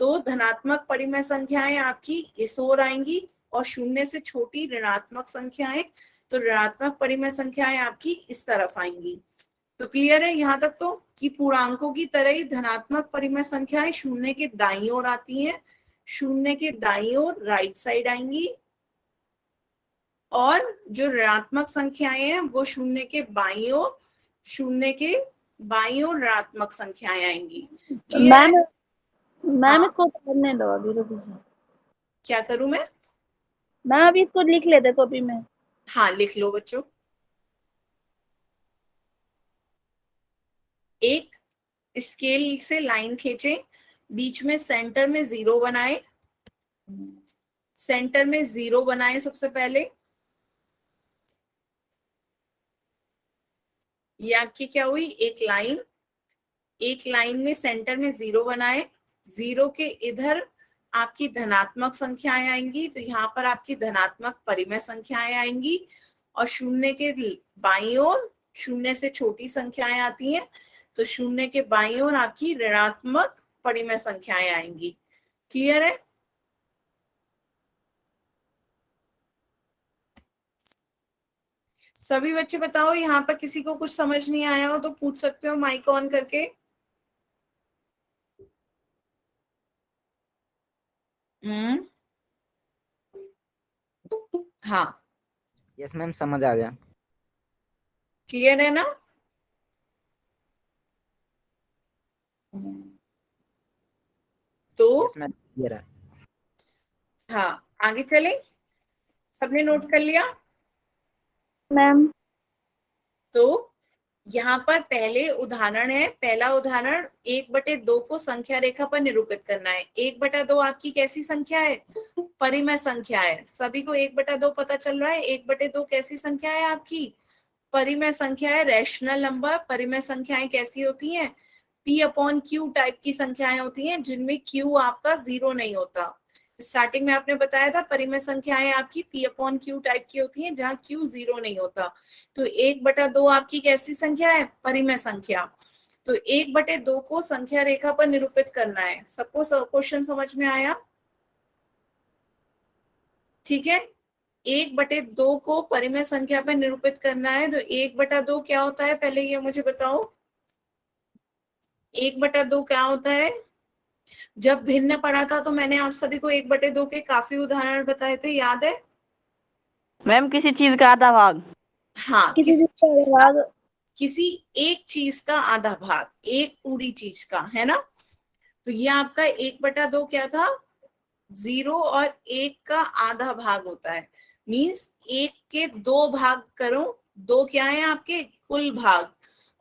तो धनात्मक परिमेय संख्याएं आपकी इस ओर आएंगी, और शून्य से छोटी ऋणात्मक संख्याएं, तो ऋणात्मक परिमेय संख्याएं आपकी इस तरफ आएंगी। तो क्लियर है यहाँ तक? तो कि पूर्णांकों की तरह ही धनात्मक परिमेय संख्याएं शून्य के दाईं ओर आती हैं, शून्य के दाईं ओर राइट साइड आएंगी, और जो ऋणात्मक संख्याएं हैं वो शून्य के बाईं ओर, शून्य के बाईं ओर ऋणात्मक संख्याएं आएंगी। क्लियर है? मैम हाँ। इसको करने दो, अभी रुको। क्या करूं मैं? मैम अभी इसको लिख लेते कॉपी में। हाँ, लिख लो बच्चों। एक स्केल से लाइन खींचे, बीच में सेंटर में जीरो बनाए, सेंटर में जीरो बनाए सबसे पहले। ये आपकी क्या हुई? एक लाइन, एक लाइन में सेंटर में जीरो बनाए, जीरो के इधर आपकी धनात्मक संख्याएं आएंगी, तो यहाँ पर आपकी धनात्मक परिमेय संख्याएं आएंगी, और शून्य के बाईं ओर शून्य से छोटी संख्याएं आती हैं, तो शून्य के बाईं ओर आपकी ऋणात्मक परिमेय संख्याएं आएंगी। क्लियर है? सभी बच्चे बताओ, यहाँ पर किसी को कुछ समझ नहीं आया हो तो पूछ सकते हो माइक ऑन करके। हाँ, यस मैम, समझ आ गया। क्लियर है ना? तो Yes, मैम ये रहा। हाँ, आगे चले, सबने नोट कर लिया? मैम तो यहाँ पर पहले उदाहरण है, पहला उदाहरण 1/2 को संख्या रेखा पर निरूपित करना है। 1/2 आपकी कैसी संख्या है? परिमेय संख्या है। सभी को 1/2 पता चल रहा है? 1/2 कैसी संख्या है आपकी? परिमेय संख्या है, रैशनल नंबर। परिमेय संख्याएं कैसी होती हैं? P/Q टाइप की संख्याएं होती हैं जिनमें Q आपका 0 नहीं होता। स्टार्टिंग में आपने बताया था परिमेय संख्याएं आपकी P/Q टाइप की होती हैं जहां Q 0 नहीं होता। तो 1/2 आपकी कैसी संख्या है? परिमेय संख्या। तो 1/2 को संख्या रेखा पर निरूपित करना है। सबको क्वेश्चन समझ में आया? ठीक है, 1/2 को परिमेय संख्या पर निरूपित करना है। तो 1/2 क्या होता है, पहले ये मुझे बताओ। 1/2 क्या होता है? जब भिन्न पढ़ा था तो मैंने आप सभी को 1/2 के काफी उदाहरण बताए थे, याद है? मैम किसी चीज का आधा भाग। हाँ, किसी किसी चीज का चीज का, भाग, किसी एक चीज का आधा भाग, एक पूरी चीज का, है ना? तो ये आपका 1/2 क्या था? 0 और 1 का आधा भाग होता है। मीन्स 1 के 2 भाग करो, 2 क्या है आपके? कुल भाग,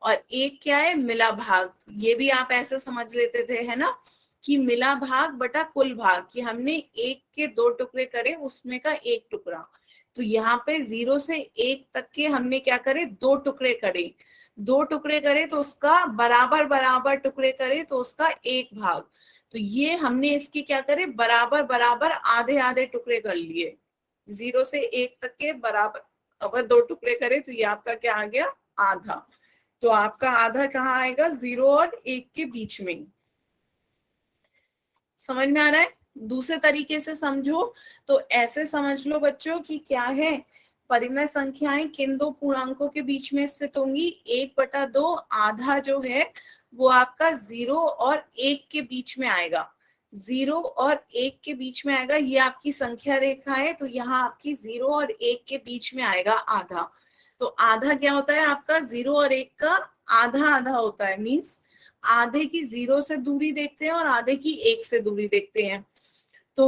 और 1 क्या है? मिला भाग। ये भी आप ऐसे समझ लेते थे, है ना, कि मिला भाग बटा कुल भाग, कि हमने 1 के 2 टुकड़े करे, उसमें का 1 टुकड़ा। तो यहाँ पे 0 से 1 तक के हमने क्या करे? 2 टुकड़े करे। 2 टुकड़े करे तो उसका बराबर बराबर टुकड़े करे तो उसका 1 भाग। तो ये हमने इसके क्या करे? बराबर बराबर आधे आधे टुकड़े कर लिए। 0 से 1 तक के बराबर अगर 2 टुकड़े करे तो ये आपका क्या आ गया? आधा। तो आपका आधा कहाँ आएगा? 0 और 1 के बीच में। समझ में आ रहा है? दूसरे तरीके से समझो तो ऐसे समझ लो बच्चों कि क्या है, परिमेय संख्याएं किन दो पूर्णांकों के बीच में स्थित होंगी? 1/2 आधा जो है वो आपका 0 और 1 के बीच में आएगा। 0 और 1 के बीच में आएगा, ये आपकी संख्या रेखा है। तो यहाँ आपकी 0 और 1 के बीच में आएगा आधा। तो आधा क्या होता है आपका? 0 और 1 का आधा आधा होता है। मीन्स आधे की 0 से दूरी देखते हैं और आधे की 1 से दूरी देखते हैं। तो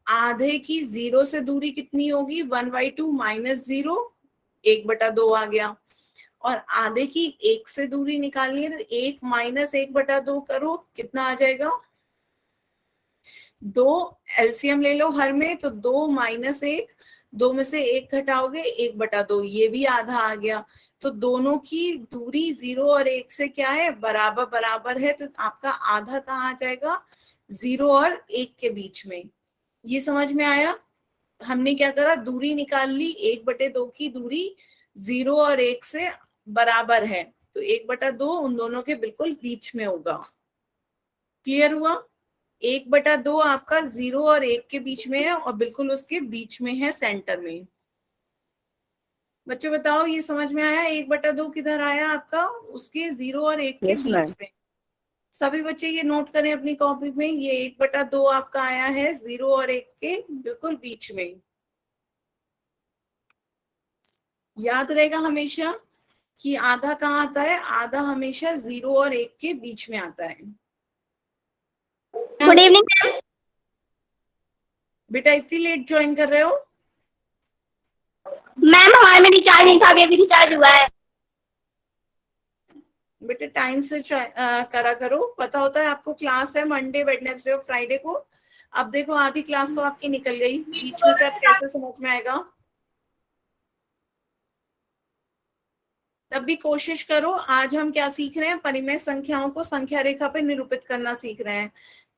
आधे की 0 से दूरी कितनी होगी? 1/2 माइनस 0, 1/2 आ गया। और आधे की 1 से दूरी निकालनी है तो 1 माइनस 1/2 करो, कितना आ जाएगा? 2। एलसीएम ले लो हर में, तो 2 माइनस 1, 2 में से 1 घटाओगे, 1/2, ये भी आधा आ गया। तो दोनों की दूरी 0 और 1 से क्या है? बराबर बराबर है। तो आपका आधा कहाँ आ जाएगा? 0 और 1 के बीच में। ये समझ में आया? हमने क्या करा? दूरी निकाल ली। 1/2 की दूरी 0 और 1 से बराबर है, तो 1/2 उन दोनों के बिल्कुल बीच में होगा। क्लियर हुआ? 1/2 आपका 0 और 1 के बीच में है और बिल्कुल उसके बीच में है, सेंटर में। बच्चों बताओ, ये समझ में आया? 1/2 किधर आया आपका? उसके 0 और 1 के यस बीच मैम। में। सभी बच्चे ये नोट करें अपनी कॉपी में, ये 1/2 आपका आया है 0 और 1 के बिल्कुल बीच में। याद रहेगा हमेशा कि आधा कहाँ आता है? आधा हमेशा 0 और 1 के बीच में आता है। गुड इवनिंग बेटा इतनी लेट ज्वाइन कर रहे हो? मैम, हमारे में रिचार्ज नहीं था, अभी रिचार्ज हुआ है। बेटे टाइम से करा करो, पता होता है आपको क्लास है मंडे, वेडनेसडे और फ्राइडे को। अब देखो आधी क्लास तो आपकी निकल गई, बीच में से अब कैसे समझ में आएगा? तब भी कोशिश करो। आज हम क्या सीख रहे हैं? परिमेय संख्याओं को संख्या रेखा पे निरूपित करना सीख रहे हैं।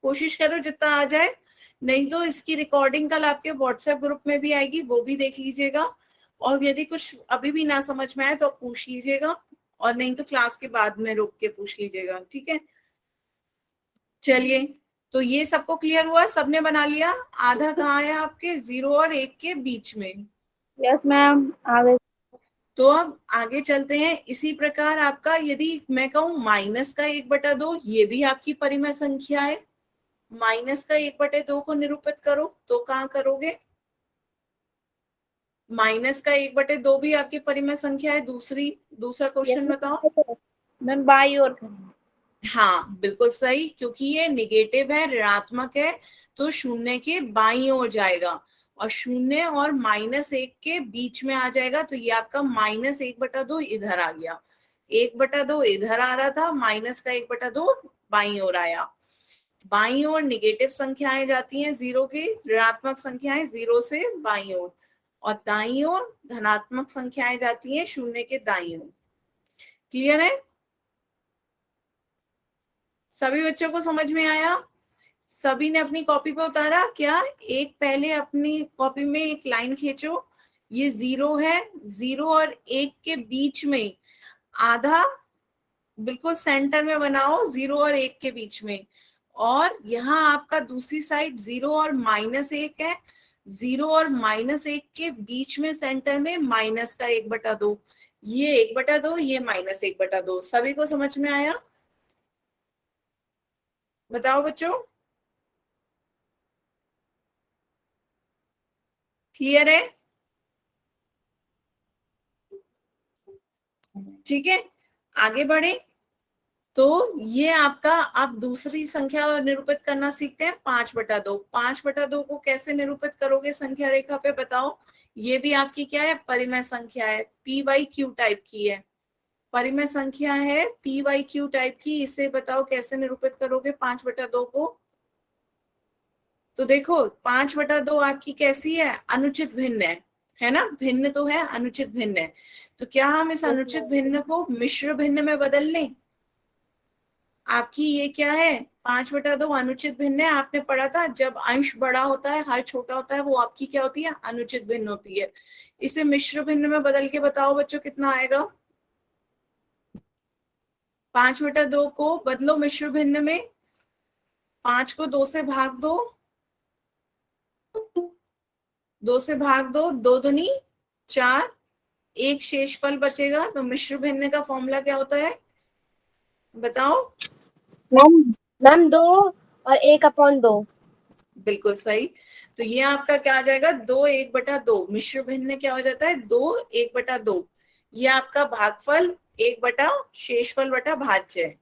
कोशिश करो जितना आ जाए, नहीं तो इसकी रिकॉर्डिंग कल आपके व्हाट्सएप ग्रुप में भी आएगी, वो भी देख लीजिएगा। और यदि कुछ अभी भी ना समझ में आए तो पूछ लीजिएगा, और नहीं तो क्लास के बाद में रोक के पूछ लीजिएगा, ठीक है? चलिए, तो ये सबको क्लियर हुआ? सबने बना लिया? आधा कहाँ है आपके? 0 और 1 के बीच में। यस मैम, आगे तो अब आगे चलते हैं। इसी प्रकार आपका यदि मैं कहूं माइनस का 1/2, ये भी आपकी परिमेय संख्या है। माइनस का 1/2 को निरूपित करो तो कहाँ करोगे? माइनस का 1/2 भी आपकी परिमेय संख्या है। दूसरा क्वेश्चन बताओ। मैम बाई और हाँ बिल्कुल सही, क्योंकि ये निगेटिव है, ऋणात्मक है, तो शून्य के बाईं ओर जाएगा और शून्य और -1 के बीच में आ जाएगा। तो ये आपका -1/2 इधर आ गया, 1/2 इधर आ रहा था, माइनस का 1/2 बाईं ओर आया। बाईं ओर निगेटिव संख्याएं जाती हैं जीरो की, ऋणात्मक संख्याएं जीरो से बाईं ओर, और दाईं ओर धनात्मक संख्याएं जाती हैं शून्य के दाईं ओर। क्लियर है? सभी बच्चों को समझ में आया? सभी ने अपनी कॉपी पे उतारा क्या? एक पहले अपनी कॉपी में एक लाइन खींचो, ये 0 है, 0 और 1 के बीच में आधा बिल्कुल सेंटर में बनाओ, 0 और 1 के बीच में, और यहाँ आपका दूसरी साइड 0 और -1 है, 0 और -1 के बीच में सेंटर में माइनस का 1/2, ये 1/2, ये -1/2। सभी को समझ में आया? बताओ बच्चों, क्लियर है? ठीक है, आगे बढ़े। तो ये आपका, आप दूसरी संख्या निरूपित करना सीखते हैं, 5/2। 5/2 को कैसे निरूपित करोगे संख्या रेखा पे, बताओ? ये भी आपकी क्या है? परिमेय संख्या है, PYQ टाइप की है, परिमेय संख्या है PYQ टाइप की। इसे बताओ कैसे निरूपित करोगे 5/2 को? तो देखो 5/2 आपकी कैसी है? अनुचित भिन्न है ना? भिन्न तो है, अनुचित भिन्न है। तो क्या हम इस अनुचित भिन्न को मिश्र भिन्न में बदल लें? आपकी ये क्या है? 5/2 अनुचित भिन्न है। आपने पढ़ा था जब अंश बड़ा होता है, हर छोटा होता है, वो आपकी क्या होती है? अनुचित भिन्न होती है। इसे मिश्र भिन्न में बदल के बताओ बच्चों कितना आएगा? 5/2 को बदलो मिश्र भिन्न में, 5 को 2 से भाग दो, 2 से भाग दो, 2 दूनी 4, एक शेषफल बचेगा। तो मिश्र भिन्न का फॉर्मूला क्या होता है बताओ? मैम मैम 2 और 1/2। बिल्कुल सही। तो ये आपका क्या आ जाएगा? 2 1/2। मिश्र भिन्न क्या हो जाता है? 2 1/2। ये आपका भागफल 1 बटा शेषफल बटा भाज्य है।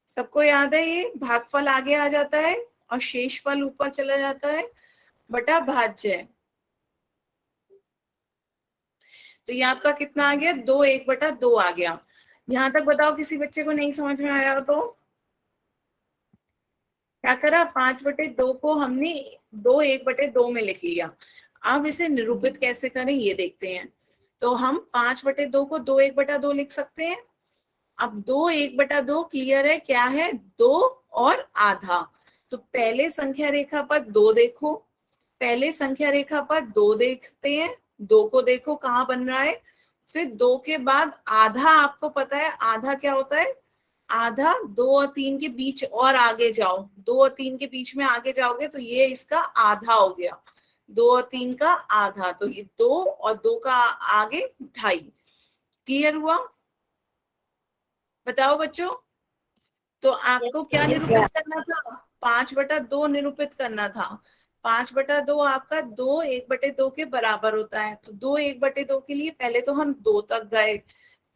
सबको याद है? ये भागफल आगे आ जाता है और शेषफल ऊपर चला जाता है, बटा भाज्य है। तो ये आपका कितना आ गया? 2 1/2 आ गया। यहां तक बताओ किसी बच्चे को नहीं समझ में आया हो तो क्या करा? 5/2 को हमने 2 1/2 में लिख लिया। अब इसे निरूपित कैसे करें ये देखते हैं। तो हम 5/2 को 2 1/2 लिख सकते हैं। अब 2 1/2 क्लियर है क्या है? 2 और आधा। तो पहले संख्या रेखा पर 2 देखो, पहले संख्या रेखा पर 2 देखते हैं, 2 को देखो कहाँ बन रहा है। फिर 2 के बाद आधा, आपको पता है आधा क्या होता है? आधा 2 और 3 के बीच और आगे जाओ, 2 और 3 के बीच में आगे जाओगे तो ये इसका आधा हो गया, 2 और 3 का आधा। तो ये 2 और 2 का आगे 2.5। क्लियर हुआ? बताओ बच्चों। तो आपको क्या निरूपित करना था? 5/2 निरूपित करना था। 5/2 आपका 2 1/2 के बराबर होता है। तो 2 1/2 के लिए पहले तो हम 2 तक गए,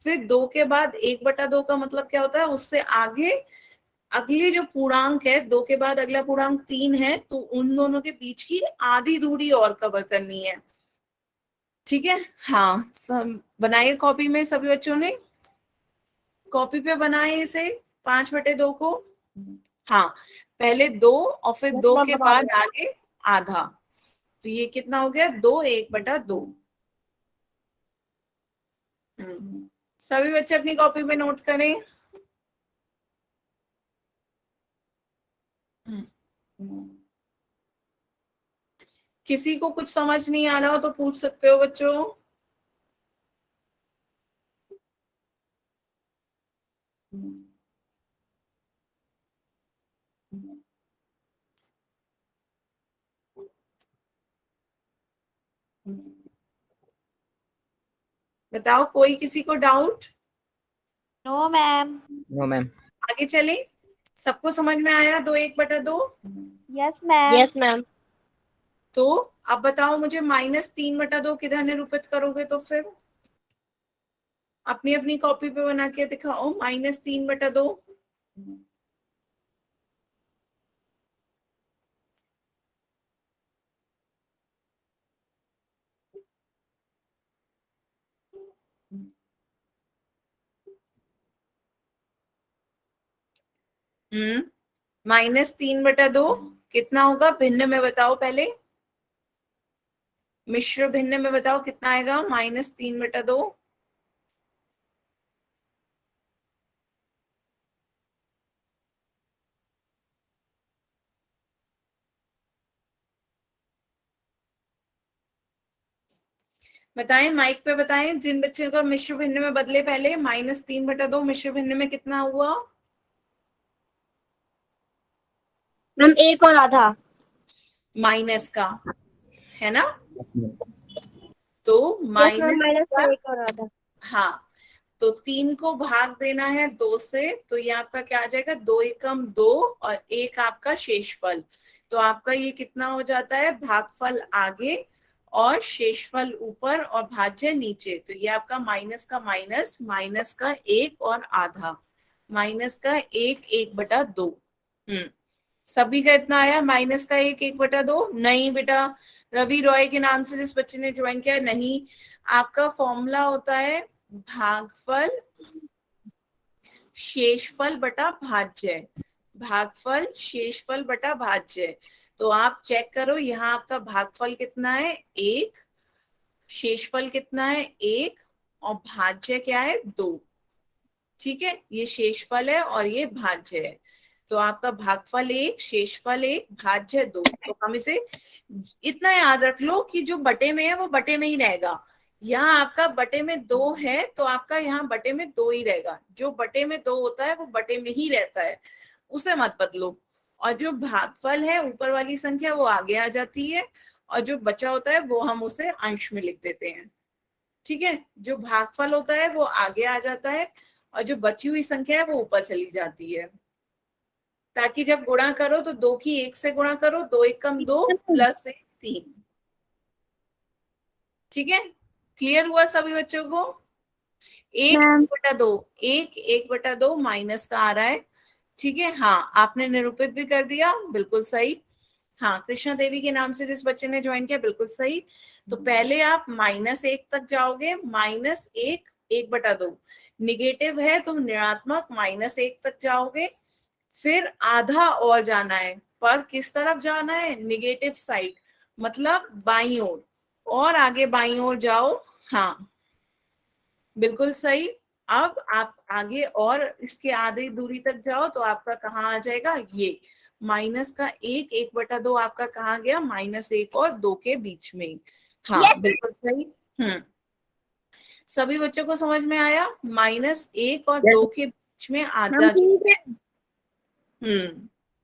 फिर 2 के बाद 1/2 का मतलब क्या होता है? उससे आगे अगले जो पूर्णांक है, 2 के बाद अगला पूर्णांक 3 है, तो उन दोनों के बीच की आधी दूरी और कवर करनी है। ठीक है? हाँ, सब बनाइए कॉपी में, सभी बच्चों ने कॉपी पे बनाए इसे 5/2 को। हाँ, पहले 2 और फिर 2 के बाद आगे आधा। तो ये कितना हो गया? 2 1/2। सभी बच्चे अपनी कॉपी में नोट करें। किसी को कुछ समझ नहीं आ रहा हो तो पूछ सकते हो बच्चों। बताओ, कोई किसी को doubt? No ma'am. No ma'am. आगे चले। सबको समझ में आया 2 1/2? Yes ma'am. Yes ma'am. तो अब बताओ मुझे -3/2 किधर निरूपित करोगे? तो फिर अपनी अपनी कॉपी पे बना के दिखाओ। -3/2 -3/2 कितना होगा भिन्न में बताओ पहले। मिश्र भिन्न में बताओ कितना आएगा -3/2। बताएं माइक पे बताएं, जिन बच्चे को मिश्र भिन्न में बदले पहले। -3/2 मिश्र भिन्न में कितना हुआ? मैम एक और आधा। माइनस का है ना, तो यस मैम, माइनस माइनस का, का एक और आधा। हाँ, तो 3 को भाग देना है 2 से, तो ये आपका क्या आ जाएगा, 2 एकम 2 और 1 आपका शेषफल। तो आपका ये कितना हो जाता है, भागफल आगे और शेषफल ऊपर और भाज्य नीचे। तो ये आपका माइनस का माइनस, माइनस का 1 और आधा, माइनस का 1/2। सभी का इतना आया, माइनस का 1/2। नहीं बेटा, रवि रॉय के नाम से जिस बच्चे ने ज्वाइन किया, नहीं, आपका फॉर्मूला होता है भागफल शेषफल बटा भाज्य, भागफल शेषफल बटा भाज्य। तो आप चेक करो, यहाँ आपका भागफल कितना है 1, शेषफल कितना है 1 और भाज्य क्या है 2। ठीक है, ये शेषफल है और ये भाज्य है। तो आपका भागफल 1, शेषफल 1, भाज्य 2। तो हम इसे इतना याद रख लो कि जो बटे में है वो बटे में ही रहेगा। यहाँ आपका बटे में 2 है तो आपका यहाँ बटे में 2 ही रहेगा। जो बटे में 2 होता है वो बटे में ही रहता है, उसे मत बदलो। और जो भागफल है ऊपर वाली संख्या वो आगे आ जाती है, और जो बचा होता है वो हम उसे अंश में लिख देते हैं। ठीक है, जो भागफल होता है वो आगे आ जाता है और जो बची हुई संख्या है वो ऊपर चली जाती है, ताकि जब गुणा करो तो 2 की 1 से गुणा करो, 2 एकम 2 प्लस 1 3। ठीक है, क्लियर हुआ सभी बच्चों को? 1/2, 1/2 माइनस का आ रहा है। ठीक है, हाँ, आपने निरूपित भी कर दिया, बिल्कुल सही। हाँ, कृष्णा देवी के नाम से जिस बच्चे ने ज्वाइन किया, बिल्कुल सही। तो पहले आप -1 तक जाओगे, -1 1/2, निगेटिव है तो ऋणात्मक -1 तक जाओगे, फिर आधा और जाना है, पर किस तरफ जाना है, निगेटिव साइड, मतलब बाईं ओर, और आगे बाईं ओर जाओ। हाँ, बिल्कुल सही। अब आप आगे और इसके आधी दूरी तक जाओ तो आपका कहाँ आ जाएगा, ये माइनस का 1/2 आपका कहाँ गया, -1 और 2 के बीच में। हाँ, बिल्कुल सही। सभी बच्चों को समझ में आया, -1 और 2 के बीच में आधा जो है।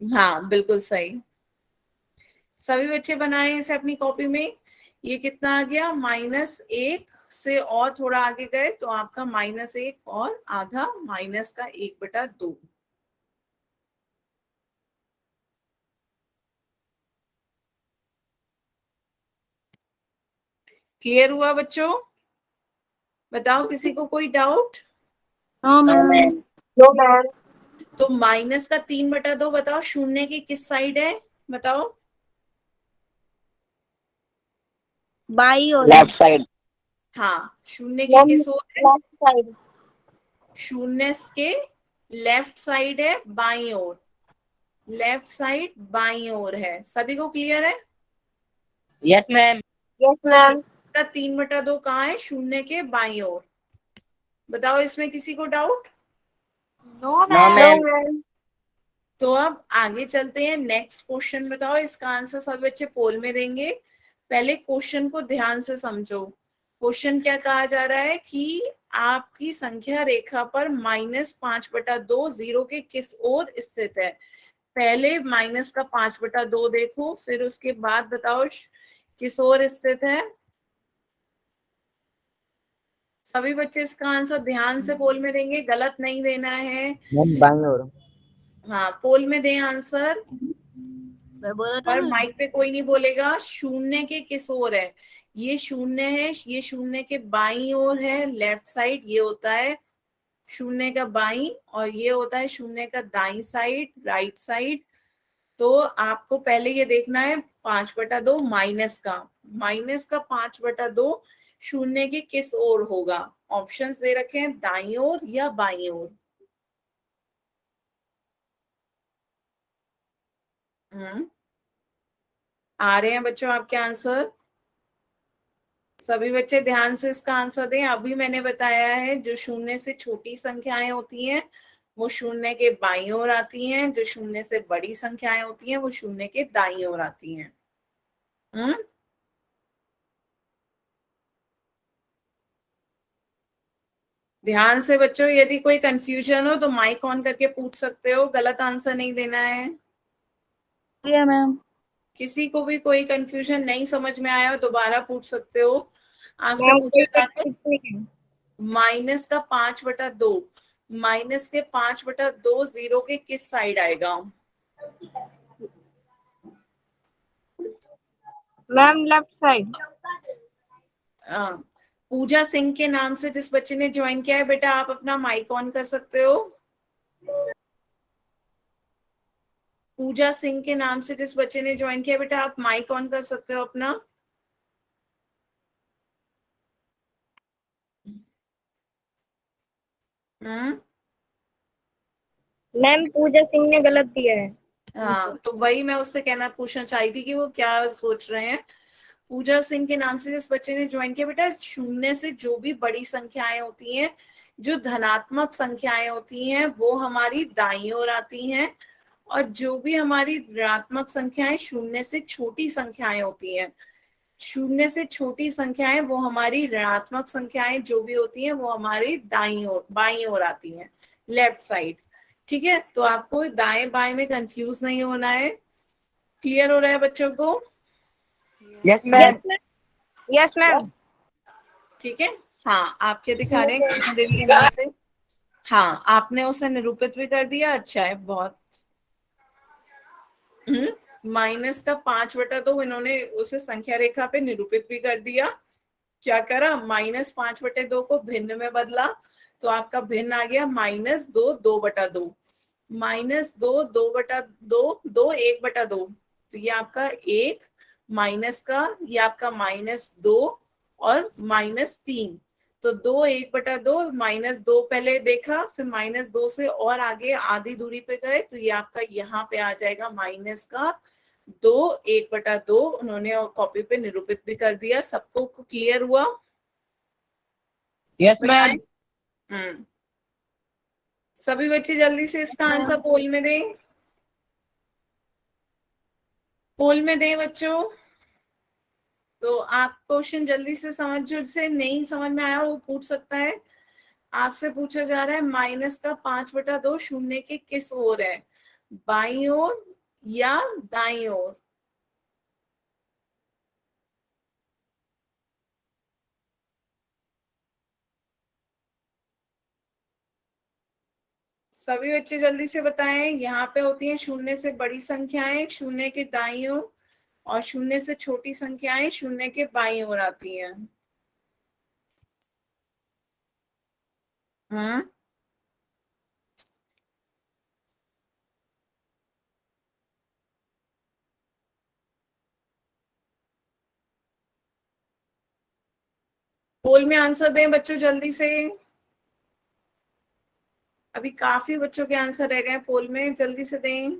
हाँ, बिल्कुल सही। सभी बच्चे बनाए इसे अपनी कॉपी में। ये कितना आ गया, -1 से और थोड़ा आगे गए तो आपका -1 और आधा, माइनस का 1/2। क्लियर हुआ बच्चों? बताओ, किसी को कोई डाउट? No ma'am. तो माइनस का 3/2 बताओ शून्य की किस साइड है, बताओ। बाई और लेफ्ट साइड। हाँ, शून्य की किस ओर है, लेफ्ट साइड। शून्य के लेफ्ट साइड है, बाईं ओर, लेफ्ट साइड बाईं ओर है। सभी को क्लियर है? Yes ma'am. Yes ma'am. का 3/2 कहाँ है, शून्य के बाईं ओर। बताओ, इसमें किसी को doubt? No no ma'am. Ma'am. Ma'am. तो अब आगे चलते हैं, नेक्स्ट क्वेश्चन बताओ। इसका आंसर सब बच्चे पोल में देंगे। पहले क्वेश्चन को ध्यान से समझो। क्वेश्चन क्या कहा जा रहा है कि आपकी संख्या रेखा पर -5/2 जीरो के किस ओर स्थित है। पहले माइनस का 5/2 देखो, फिर उसके बाद बताओ किस ओर स्थित है। सभी बच्चे इसका आंसर ध्यान से पोल में देंगे, गलत नहीं देना है। मैम बाईं ओर। हाँ, पोल में दें आंसर, पर माइक पे कोई नहीं बोलेगा। शून्य के किस ओर है, ये शून्य है, ये शून्य के बाईं ओर है, लेफ्ट साइड, ये होता है शून्य का बाई, और ये होता है शून्य का दाई साइड, राइट साइड। तो आपको पहले ये देखना है 5/2 माइनस का, 5/2 शून्य के किस ओर होगा। ऑप्शंस दे रखे हैं, दाई ओर या बाई ओर। आ रहे हैं बच्चों आपके आंसर? सभी बच्चे ध्यान से इसका आंसर दें। अभी मैंने बताया है जो शून्य से छोटी संख्याएं होती हैं वो शून्य के बाईं ओर आती हैं, जो शून्य से बड़ी संख्याएं होती हैं वो शून्य के दाईं ओर आती हैं। ध्यान से बच्चों, यदि कोई कंफ्यूजन हो तो माइक ऑन करके पूछ सकते हो, गलत आंसर नहीं देना है। मैम। किसी को भी कोई कंफ्यूजन नहीं समझ में आया हो दोबारा पूछ सकते हो। आपसे पूछा जाता है -5/2, माइनस के 5/2 जीरो के किस साइड आएगा? Ma'am left side. Pooja Singh के नाम से जिस बच्चे ने ज्वाइन किया है, बेटा आप अपना माइक ऑन कर सकते हो। पूजा सिंह के नाम से जिस बच्चे ने ज्वाइन किया, बेटा आप माइक ऑन कर सकते हो अपना। मैम पूजा सिंह ने गलत दिया है। हाँ, तो वही मैं उससे पूछना चाही थी कि वो क्या सोच रहे हैं। पूजा सिंह के नाम से जिस बच्चे ने ज्वाइन किया, बेटा शून्य से जो भी बड़ी संख्याएं होती हैं, जो धनात्मक संख्याएं होती हैं वो हमारी दाईं ओर आती हैं, और जो भी हमारी ऋणात्मक संख्याएं शून्य से छोटी संख्याएं होती हैं, शून्य से छोटी संख्याएं वो हमारी ऋणात्मक संख्याएं जो भी होती हैं वो हमारी दाईं ओर बाईं ओर आती हैं, लेफ्ट साइड। ठीक है, तो आपको दाएं बाएं में कंफ्यूज नहीं होना है। क्लियर हो रहा है बच्चों को? Yes ma'am. Yes ma'am. ठीक है। हाँ, आपके दिखा रहे हैं कृष्ण देवी के नाम से। हाँ, आपने उसे निरूपित भी कर दिया, अच्छा है बहुत। -5/2 इन्होंने उसे संख्या रेखा पे निरूपित भी कर दिया। क्या करा, -5/2 को भिन्न में बदला, तो आपका भिन्न आ गया -2 2/2, -2 2/2, 2 1/2। तो ये आपका 1 माइनस का, ये आपका -2 और -3। तो 2 1/2, -2 पहले देखा, फिर -2 से और आगे आधी दूरी पे गए, तो ये आपका यहाँ पे आ जाएगा -2 1/2। उन्होंने कॉपी पे निरूपित भी कर दिया। सबको क्लियर हुआ? Yes ma'am. सभी बच्चे जल्दी से इसका आंसर पोल में दें, पोल में दें बच्चों। तो आप क्वेश्चन जल्दी से समझ, जो से नहीं समझ में आया वो पूछ सकता है। आपसे पूछा जा रहा है -5/2 शून्य के किस ओर है, बाईं ओर या दाईं ओर? सभी बच्चे जल्दी से बताएं। यहाँ पे होती है शून्य से बड़ी संख्याएं शून्य के दाईं ओर, और शून्य से छोटी संख्याएं शून्य के बाईं ओर आती हैं। पोल में आंसर दें बच्चों जल्दी से। अभी काफी बच्चों के आंसर रह गए हैं, पोल में जल्दी से दें।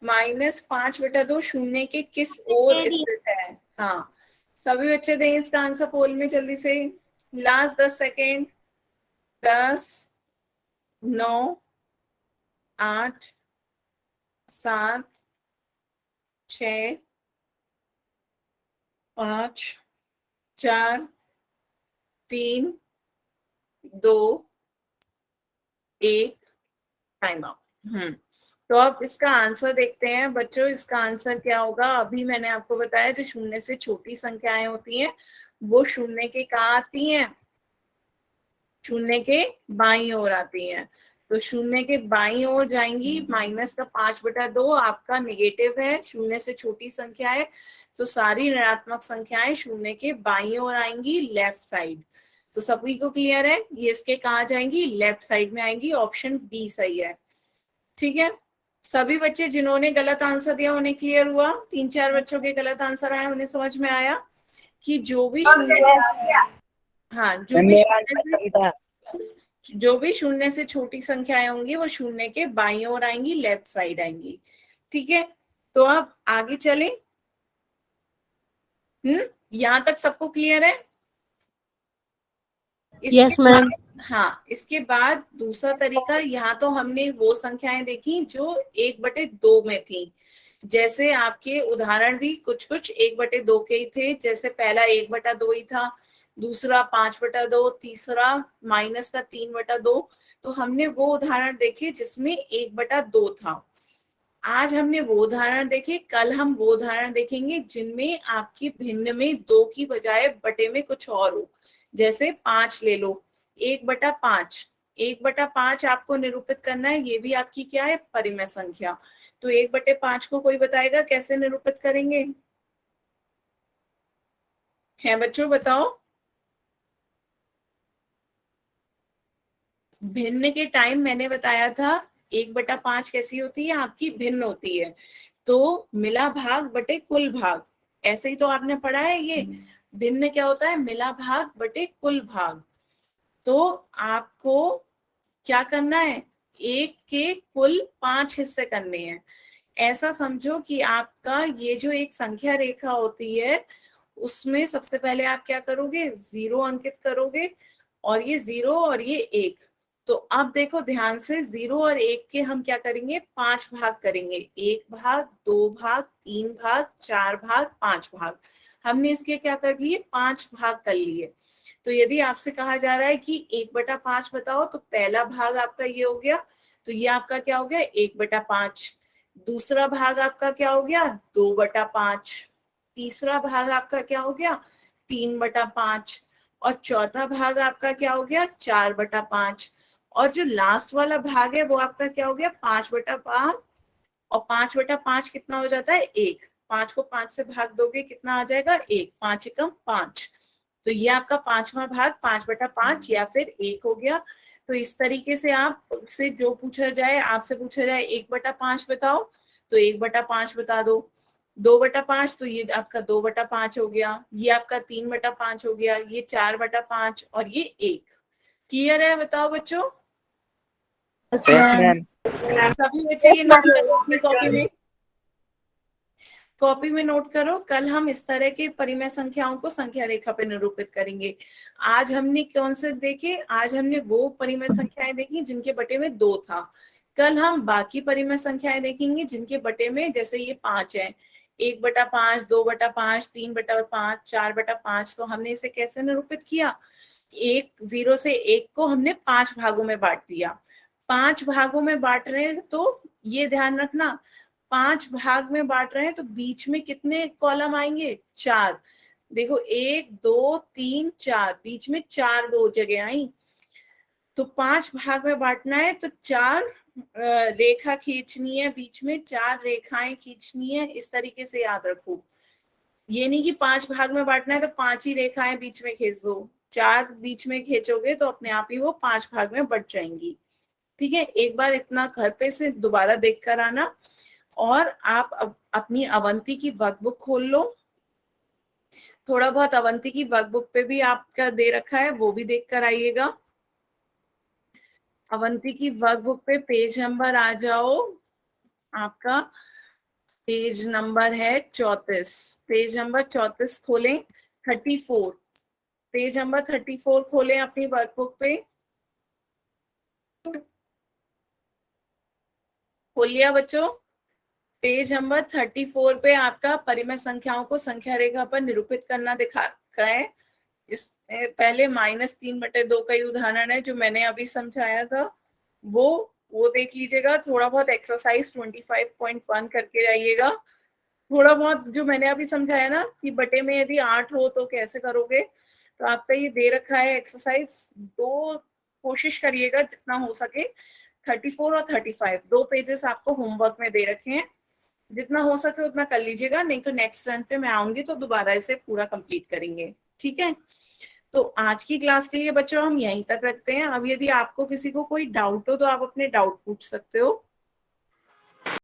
-5/2 शून्य के किस ओर स्थित है? हाँ, सभी बच्चे दें इसका आंसर पोल में जल्दी से। Last 10 second. 10 9 8 7 6 5 4 3 2 1, time out. तो अब इसका आंसर देखते हैं बच्चों। इसका आंसर क्या होगा? अभी मैंने आपको बताया जो शून्य से छोटी संख्याएं होती हैं वो शून्य के कहाँ आती हैं, शून्य के बाईं ओर आती हैं। तो शून्य के बाईं ओर जाएंगी, माइनस का 5/2 आपका नेगेटिव है, शून्य से छोटी संख्या है, तो सारी ऋणात्मक संख्याएं शून्य के बाईं ओर आएंगी, लेफ्ट साइड। तो सभी को क्लियर है, ये इसके कहाँ जाएंगी, लेफ्ट साइड में आएंगी, ऑप्शन बी सही है। ठीक है, सभी बच्चे जिन्होंने गलत आंसर दिया उन्हें क्लियर हुआ? 3-4 बच्चों के गलत आंसर आए, उन्हें समझ में आया कि जो भी शून्य, हाँ जो भी शून्य से छोटी संख्याएं होंगी वो शून्य के बाईं ओर आएंगी, लेफ्ट साइड आएंगी। ठीक है, तो अब आगे चले। यहां तक सबको क्लियर है? Yes ma'am. हाँ, इसके बाद दूसरा तरीका, यहाँ तो हमने वो संख्याएं देखी जो 1/2 में थी। जैसे आपके उदाहरण भी कुछ 1/2 के ही थे, जैसे पहला 1/2 ही था, दूसरा 5/2, तीसरा माइनस का 3/2। तो हमने वो उदाहरण देखे जिसमें 1/2 था। आज हमने वो उदाहरण देखे, कल हम वो उदाहरण देखेंगे जिनमें आपकी भिन्न में 2 की बजाय बटे में कुछ और हो। जैसे 5 ले लो, 1/5, 1/5 आपको निरूपित करना है, ये भी आपकी क्या है, परिमेय संख्या। तो 1/5 को कोई बताएगा कैसे निरूपित करेंगे? है बच्चों, बताओ। भिन्न के टाइम मैंने बताया था 1/5 कैसी होती है, आपकी भिन्न होती है, तो मिला भाग बटे कुल भाग। ऐसे ही तो आपने पढ़ा है, ये भिन्न क्या होता है, मिला भाग बटे कुल भाग। तो आपको क्या करना है, 1 के कुल 5 हिस्से करने हैं। ऐसा समझो कि आपका ये जो एक संख्या रेखा होती है उसमें सबसे पहले आप क्या करोगे, 0 अंकित करोगे, और ये 0 और ये 1। तो अब देखो ध्यान से, 0 और 1 के हम क्या करेंगे, 5 भाग करेंगे, 1 भाग, 2 भाग, 3 भाग, 4 भाग, 5 भाग। हमने इसके क्या कर लिए, 5 भाग कर लिए। तो यदि आपसे कहा जा रहा है कि 1/5 बताओ, तो पहला भाग आपका ये हो गया, तो ये आपका क्या हो गया, 1/5। दूसरा भाग आपका क्या हो गया, 2/5। तीसरा भाग आपका क्या हो गया, 3/5। और चौथा भाग आपका क्या हो गया, 4/5। और जो लास्ट वाला भाग है वो आपका क्या हो गया, 5/5। और 5/5 कितना हो जाता है, 1। 5 को 5 से भाग दोगे कितना आ जाएगा, 1। 5 एकम 5। तो ये आपका पांचवा भाग 5/5 या फिर 1 हो गया। तो इस तरीके से आपसे जो पूछा जाए, आपसे पूछा जाए 1/5 बताओ, तो 1/5 बता दो। 2/5 तो ये आपका 2/5 हो गया, ये आपका 3/5 हो गया, ये 4/5 और ये 1। क्लियर है, बताओ बच्चों? सभी बच्चे ये नोट करो अपनी कॉपी में नोट करो। कल हम इस तरह के परिमेय संख्याओं को संख्या रेखा पे निरूपित करेंगे। आज हमने कौन से देखे, आज हमने वो परिमेय संख्याएं देखी जिनके बटे में 2 था। कल हम बाकी परिमेय संख्याएं देखेंगे जिनके बटे में, जैसे ये 5 है, 1/5, 2/5, 3/5, 4/5। तो हमने इसे कैसे निरूपित किया, 0 से 1 को हमने 5 भागों में बांट दिया। 5 भागों में बांट रहे हैं तो ये ध्यान रखना, 5 भाग में बांट रहे हैं तो बीच में कितने कॉलम आएंगे, 4। देखो 1 2 3 4, बीच में 4 वो जगह आई। तो 5 भाग में बांटना है तो 4 रेखा खींचनी है, बीच में 4 रेखाएं खींचनी है। इस तरीके से याद रखो, ये नहीं कि 5 भाग में बांटना है तो 5 ही रेखाएं बीच में खींच दो। 4 बीच में खींचोगे तो अपने आप ही वो 5 भाग में बट जाएंगी। ठीक है, एक बार इतना घर पे से दोबारा देख कर आना, और आप अपनी अवंती की वर्कबुक खोल लो। थोड़ा बहुत अवंती की वर्कबुक पे भी आपका दे रखा है, वो भी देख कर आइएगा। अवंती की वर्कबुक पे पेज नंबर आ जाओ, आपका पेज नंबर है 34। पेज नंबर 34 खोलें, 34, पेज नंबर 34 खोलें अपनी वर्कबुक पे। खोल लिया बच्चों? पेज नंबर 34 पे आपका परिमेय संख्याओं को संख्या रेखा पर निरूपित करना दिखा रखा है। इस पहले -3/2 का ही उदाहरण है जो मैंने अभी समझाया था, वो देख लीजिएगा। थोड़ा बहुत एक्सरसाइज 25.1 करके जाइएगा। थोड़ा बहुत जो मैंने अभी समझाया ना कि बटे में यदि 8 हो तो कैसे करोगे, तो आपका ये दे रखा है एक्सरसाइज, 2 कोशिश करिएगा जितना हो सके 34 और 35 2 पेजेस आपको होमवर्क में दे रखे हैं, जितना हो सके उतना कर लीजिएगा, नहीं तो नेक्स्ट रन पे मैं आऊंगी तो दोबारा इसे पूरा कंप्लीट करेंगे, ठीक है। तो आज की क्लास के लिए बच्चों हम यहीं तक रखते हैं। अब यदि आपको किसी को कोई डाउट हो तो आप अपने डाउट पूछ सकते हो।